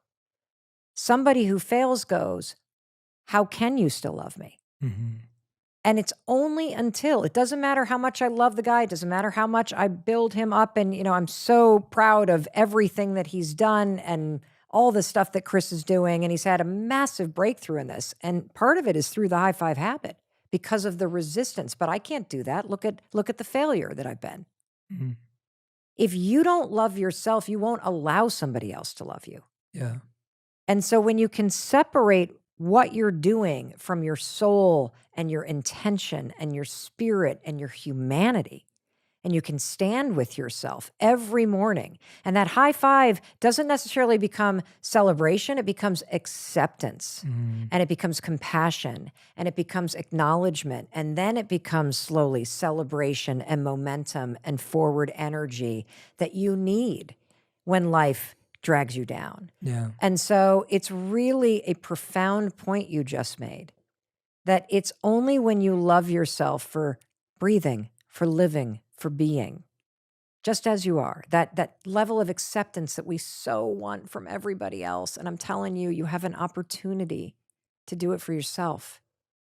Somebody who fails goes, how can you still love me? Mm-hmm. And it's only until, it doesn't matter how much I love the guy, it doesn't matter how much I build him up. And, I'm so proud of everything that he's done and all the stuff that Chris is doing. And he's had a massive breakthrough in this. And part of it is through the high five habit because of the resistance. But I can't do that. Look at the failure that I've been. Mm-hmm. If you don't love yourself, you won't allow somebody else to love you. Yeah. And so when you can separate what you're doing from your soul and your intention and your spirit and your humanity, and you can stand with yourself every morning, and that high five doesn't necessarily become celebration, it becomes acceptance, and it becomes compassion, and it becomes acknowledgement, and then it becomes slowly celebration and momentum and forward energy that you need when life drags you down. Yeah. And so it's really a profound point you just made, that it's only when you love yourself for breathing, for living, for being, just as you are, that level of acceptance that we so want from everybody else. And I'm telling you, you have an opportunity to do it for yourself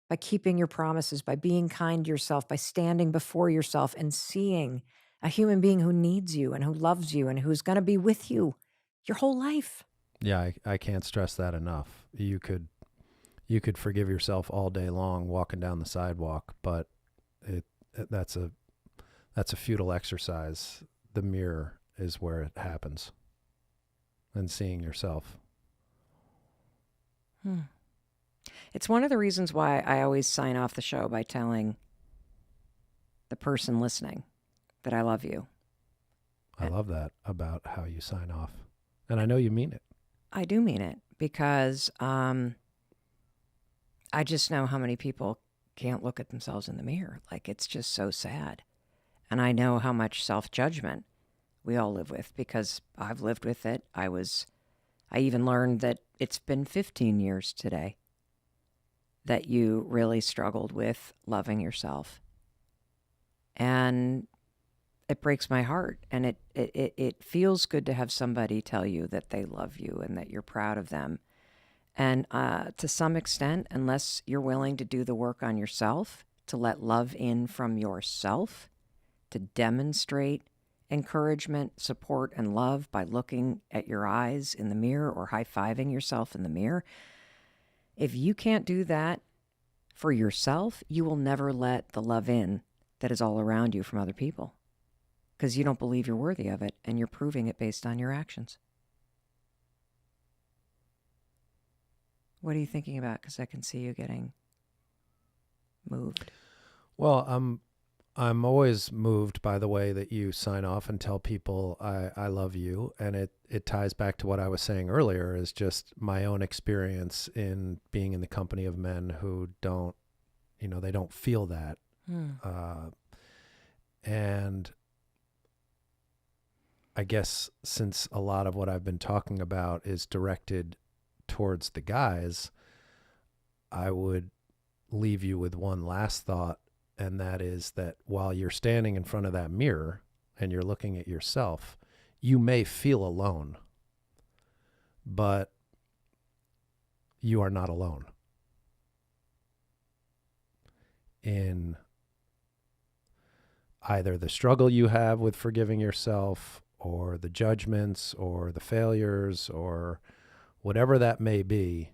by keeping your promises, by being kind to yourself, by standing before yourself and seeing a human being who needs you and who loves you and who's going to be with you your whole life. Yeah, I can't stress that enough. You could forgive yourself all day long walking down the sidewalk, but that's a futile exercise. The mirror is where it happens, and seeing yourself. It's one of the reasons why I always sign off the show by telling the person listening that I love you. I love that about how you sign off. And I know you mean it. I do mean it because I just know how many people can't look at themselves in the mirror. Like, it's just so sad. And I know how much self-judgment we all live with because I've lived with it. I even learned that it's been 15 years today that you really struggled with loving yourself. And it breaks my heart, and it feels good to have somebody tell you that they love you and that you're proud of them. And to some extent, unless you're willing to do the work on yourself, to let love in from yourself, to demonstrate encouragement, support, and love by looking at your eyes in the mirror or high-fiving yourself in the mirror, if you can't do that for yourself, you will never let the love in that is all around you from other people. Because you don't believe you're worthy of it, and you're proving it based on your actions. What are you thinking about? Because I can see you getting moved. Well, I'm always moved by the way that you sign off and tell people I love you, and it ties back to what I was saying earlier, is just my own experience in being in the company of men who don't, they don't feel that, and I guess since a lot of what I've been talking about is directed towards the guys, I would leave you with one last thought, and that is that while you're standing in front of that mirror and you're looking at yourself, you may feel alone, but you are not alone in either the struggle you have with forgiving yourself or the judgments or the failures or whatever that may be,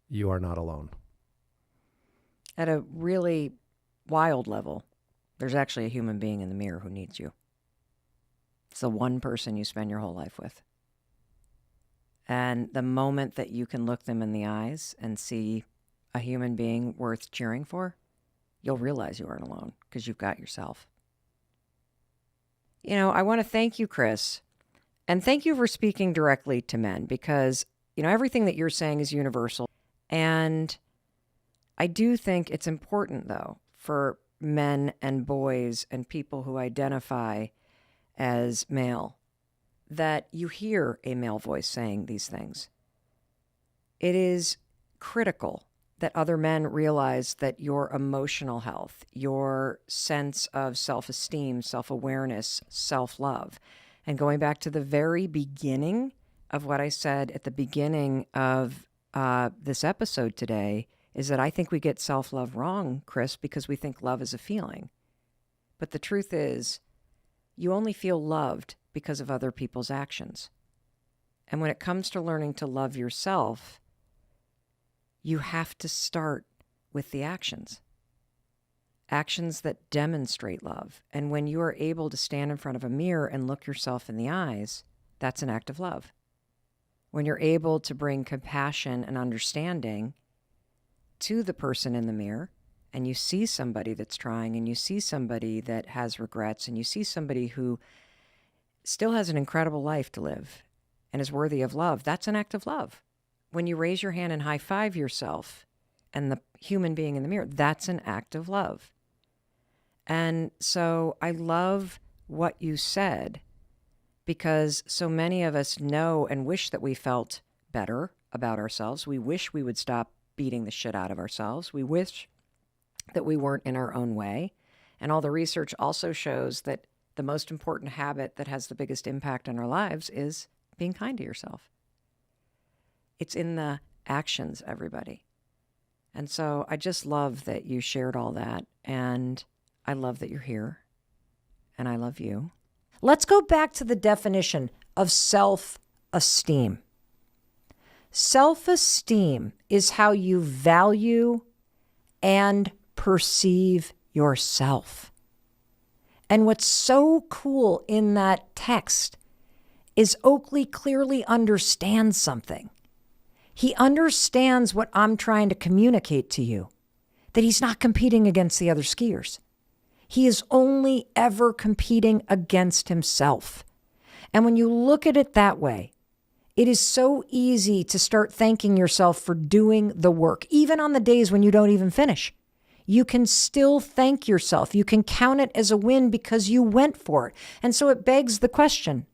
you are not alone. At a really wild level, there's actually a human being in the mirror who needs you. It's the one person you spend your whole life with. And the moment that you can look them in the eyes and see a human being worth cheering for, you'll realize you aren't alone because you've got yourself. You know, I want to thank you, Chris, and thank you for speaking directly to men because, you know, everything that you're saying is universal. And I do think it's important, though, for men and boys and people who identify as male, that you hear a male voice saying these things. It is critical that other men realize that your emotional health, your sense of self-esteem, self-awareness, self-love, and going back to the very beginning of what I said at the beginning of this episode today, is that I think we get self-love wrong, Chris, because we think love is a feeling. But the truth is, you only feel loved because of other people's actions. And when it comes to learning to love yourself, you have to start with the actions. Actions that demonstrate love. And when you are able to stand in front of a mirror and look yourself in the eyes, that's an act of love. When you're able to bring compassion and understanding to the person in the mirror, and you see somebody that's trying, and you see somebody that has regrets, and you see somebody who still has an incredible life to live and is worthy of love, that's an act of love. When you raise your hand and high five yourself and the human being in the mirror, that's an act of love. And so I love what you said, because so many of us know and wish that we felt better about ourselves. We wish we would stop beating the shit out of ourselves. We wish that we weren't in our own way. And all the research also shows that the most important habit that has the biggest impact on our lives is being kind to yourself. It's in the actions, everybody. And so I just love that you shared all that. And I love that you're here. And I love you. Let's go back to the definition of self-esteem. Self-esteem is how you value and perceive yourself. And what's so cool in that text is Oakley clearly understands something. He understands what I'm trying to communicate to you, that he's not competing against the other skiers. He is only ever competing against himself. And when you look at it that way, it is so easy to start thanking yourself for doing the work, even on the days when you don't even finish. You can still thank yourself. You can count it as a win because you went for it. And so it begs the question,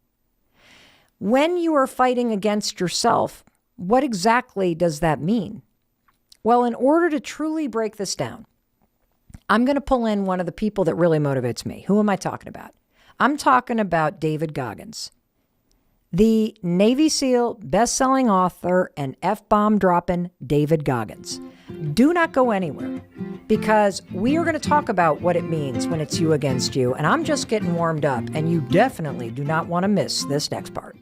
when you are fighting against yourself, what exactly does that mean? Well, in order to truly break this down, I'm going to pull in one of the people that really motivates me. Who am I talking about? I'm talking about David Goggins, the Navy SEAL, best-selling author, and F-bomb dropping David Goggins. Do not go anywhere, because we are going to talk about what it means when it's you against you, and I'm just getting warmed up, and you definitely do not want to miss this next part.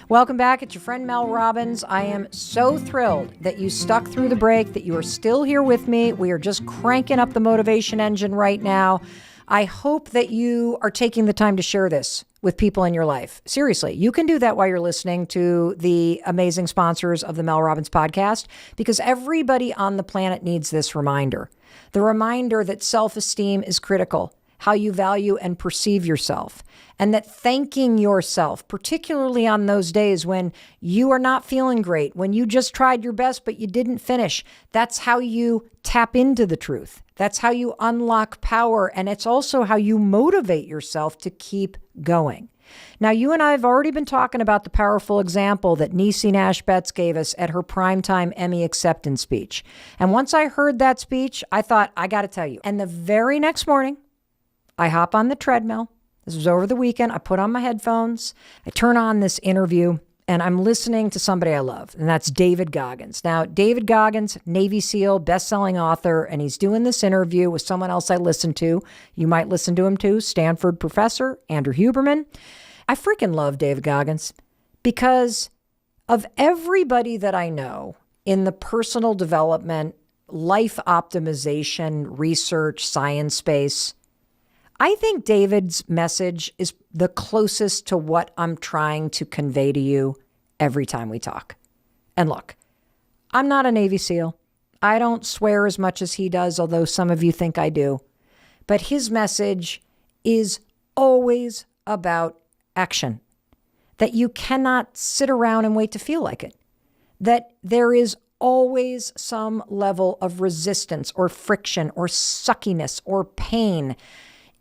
Welcome back. It's your friend Mel Robbins. I am so thrilled that you stuck through the break, that you are still here with me. We are just cranking up the motivation engine right now. I hope that you are taking the time to share this with people in your life. Seriously, you can do that while you're listening to the amazing sponsors of the Mel Robbins podcast, because everybody on the planet needs this reminder. The reminder that self-esteem is critical, how you value and perceive yourself, and that thanking yourself, particularly on those days when you are not feeling great, when you just tried your best but you didn't finish, that's how you tap into the truth. That's how you unlock power, and it's also how you motivate yourself to keep going. Now, you and I have already been talking about the powerful example that Niecy Nash Betts gave us at her primetime Emmy acceptance speech. And once I heard that speech, I thought, I got to tell you. And the very next morning, I hop on the treadmill. This was over the weekend. I put on my headphones. I turn on this interview, and I'm listening to somebody I love, and that's David Goggins. Now, David Goggins, Navy SEAL, best-selling author, and he's doing this interview with someone else I listen to. You might listen to him too, Stanford professor, Andrew Huberman. I freaking love David Goggins because of everybody that I know in the personal development, life optimization, research, science space. I think David's message is the closest to what I'm trying to convey to you every time we talk. And look, I'm not a Navy SEAL. I don't swear as much as he does, although some of you think I do. But his message is always about action, that you cannot sit around and wait to feel like it, that there is always some level of resistance or friction or suckiness or pain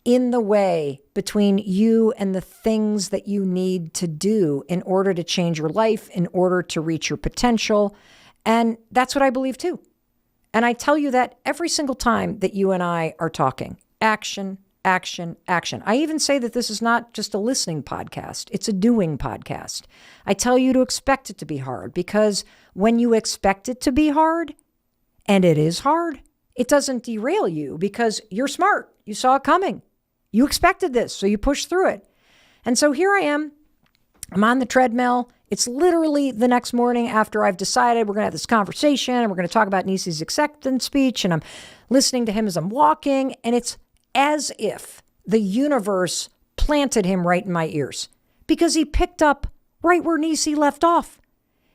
in the way between you and the things that you need to do in order to change your life, in order to reach your potential. And that's what I believe too. And I tell you that every single time that you and I are talking. Action, action, action. I even say that this is not just a listening podcast. It's a doing podcast. I tell you to expect it to be hard because when you expect it to be hard, and it is hard, it doesn't derail you because you're smart. You saw it coming. You expected this, so you pushed through it. And so here I am. I'm on the treadmill. It's literally the next morning after I've decided we're going to have this conversation and we're going to talk about Nisi's acceptance speech. And I'm listening to him as I'm walking. And it's as if the universe planted him right in my ears because he picked up right where Nisi left off.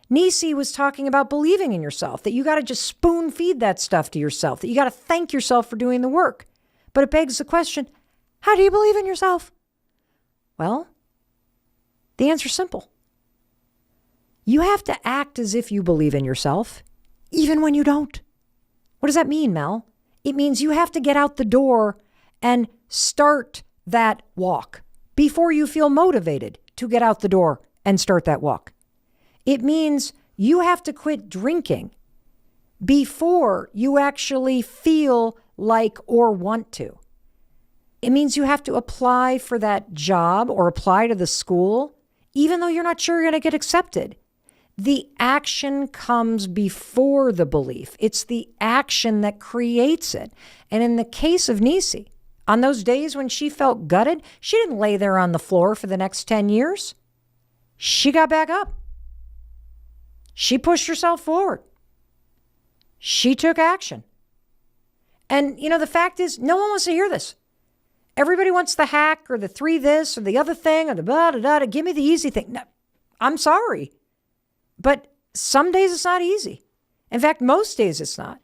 Nisi was talking about believing in yourself, that you got to just spoon feed that stuff to yourself, that you got to thank yourself for doing the work. But it begs the question, how do you believe in yourself? Well, the answer's simple. You have to act as if you believe in yourself, even when you don't. What does that mean, Mel? It means you have to get out the door and start that walk before you feel motivated to get out the door and start that walk. It means you have to quit drinking before you actually feel like or want to. It means you have to apply for that job or apply to the school, even though you're not sure you're going to get accepted. The action comes before the belief. It's the action that creates it. And in the case of Nisi, on those days when she felt gutted, she didn't lay there on the floor for the next 10 years. She got back up. She pushed herself forward. She took action. And, the fact is, no one wants to hear this. Everybody wants the hack or the 3 this or the other thing or the blah, blah, blah. Give me the easy thing. No, I'm sorry. But some days it's not easy. In fact, most days it's not.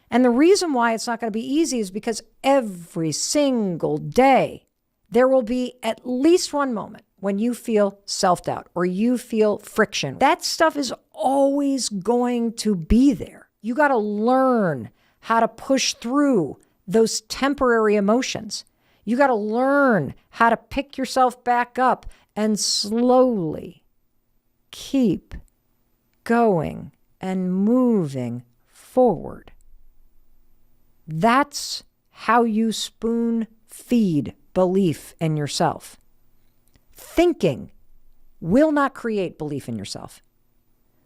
And the reason why it's not going to be easy is because every single day there will be at least one moment when you feel self-doubt or you feel friction. That stuff is always going to be there. You got to learn how to push through those temporary emotions. You got to learn how to pick yourself back up and slowly keep going and moving forward. That's how you spoon feed belief in yourself. Thinking will not create belief in yourself.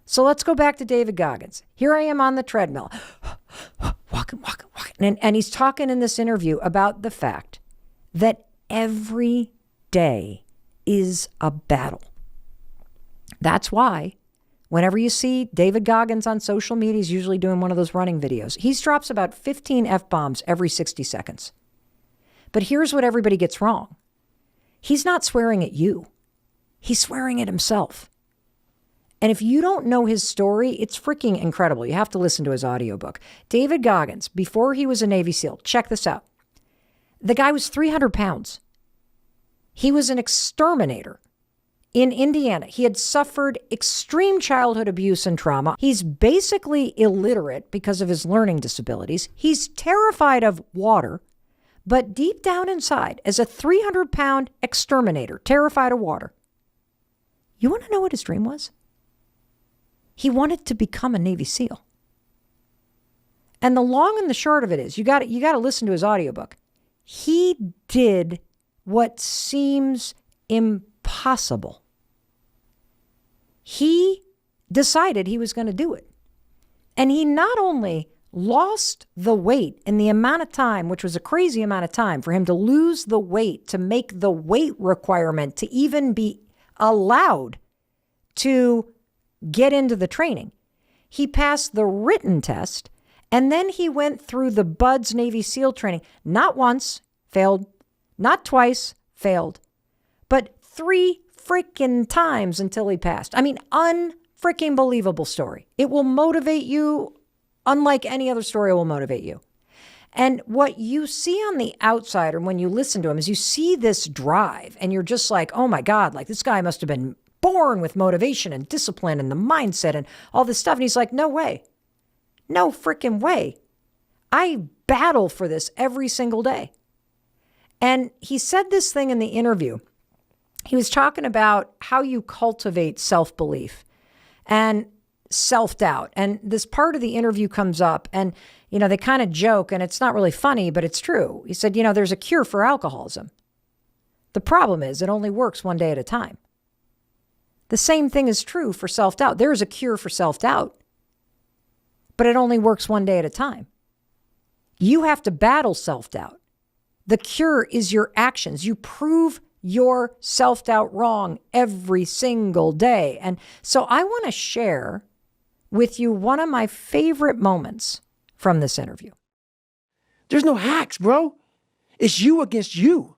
So let's go back to David Goggins. Here I am on the treadmill, walking. And he's talking in this interview about the fact that every day is a battle. That's why whenever you see David Goggins on social media, he's usually doing one of those running videos. He drops about 15 F-bombs every 60 seconds. But here's what everybody gets wrong. He's not swearing at you. He's swearing at himself. And if you don't know his story, it's freaking incredible. You have to listen to his audiobook. David Goggins, before he was a Navy SEAL, check this out. The guy was 300 pounds. He was an exterminator in Indiana. He had suffered extreme childhood abuse and trauma. He's basically illiterate because of his learning disabilities. He's terrified of water, but deep down inside, as a 300-pound exterminator, terrified of water, you want to know what his dream was? He wanted to become a Navy SEAL. And the long and the short of it is, you got to listen to his audiobook. He did what seems impossible. he decided he was going to do it. And he not only lost the weight in the amount of time, which was a crazy amount of time for him to lose the weight, to make the weight requirement to even be allowed to get into the training. He passed the written test, and then he went through the BUD/S Navy SEAL training. Not once, failed. Not twice, failed. But 3 freaking times until he passed. I mean, unfreaking believable story. It will motivate you unlike any other story will motivate you. And what you see on the outside, or when you listen to him, is you see this drive and you're just like, oh my God, like this guy must have been born with motivation and discipline and the mindset and all this stuff. And he's like, no way. No freaking way. I battle for this every single day. And he said this thing in the interview. He was talking about how you cultivate self-belief and self-doubt. And this part of the interview comes up and, they kind of joke, and it's not really funny, but it's true. He said, there's a cure for alcoholism. The problem is it only works one day at a time. The same thing is true for self-doubt. There is a cure for self-doubt, but it only works one day at a time. You have to battle self-doubt. The cure is your actions. You prove your self-doubt wrong every single day. And so I want to share with you one of my favorite moments from this interview. There's no hacks, bro. It's you against you.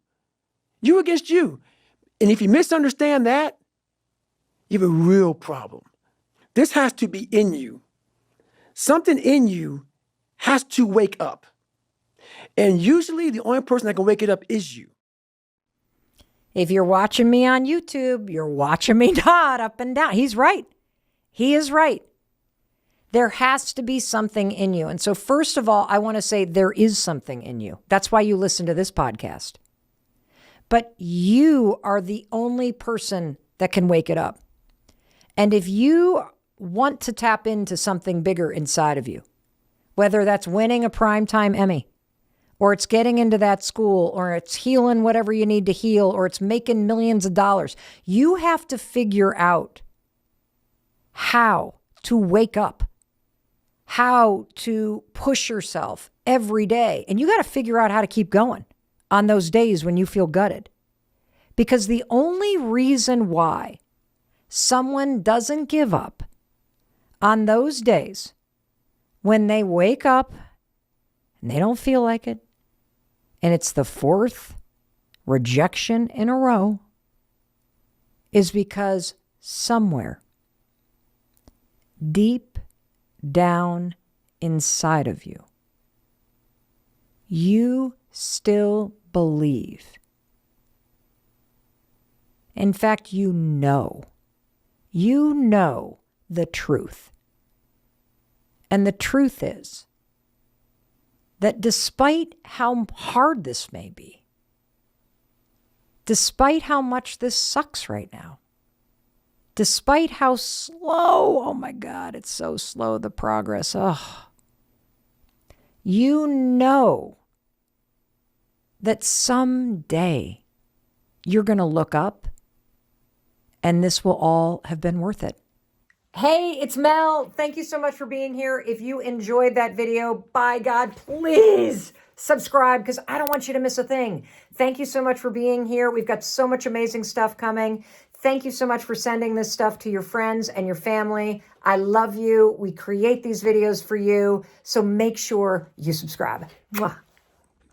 You against you. And if you misunderstand that, you have a real problem. This has to be in you. Something in you has to wake up. And usually the only person that can wake it up is you. If you're watching me on YouTube, you're watching me nod up and down. He's right. He is right. There has to be something in you. And so first of all, I want to say there is something in you. That's why you listen to this podcast. But you are the only person that can wake it up. And if you want to tap into something bigger inside of you, whether that's winning a primetime Emmy, or it's getting into that school, or it's healing whatever you need to heal, or it's making millions of dollars, you have to figure out how to wake up, how to push yourself every day. And you got to figure out how to keep going on those days when you feel gutted. Because the only reason why someone doesn't give up on those days when they wake up and they don't feel like it, and it's the 4th rejection in a row, is because somewhere deep down inside of you, you still believe. In fact, you know the truth. And the truth is that despite how hard this may be, despite how much this sucks right now, despite how slow, oh my God, it's so slow, the progress, you know that someday you're going to look up and this will all have been worth it. Hey, it's Mel. Thank you so much for being here. If you enjoyed that video, by God, please subscribe because I don't want you to miss a thing. Thank you so much for being here. We've got so much amazing stuff coming. Thank you so much for sending this stuff to your friends and your family. I love you. We create these videos for you. So make sure you subscribe. Mwah.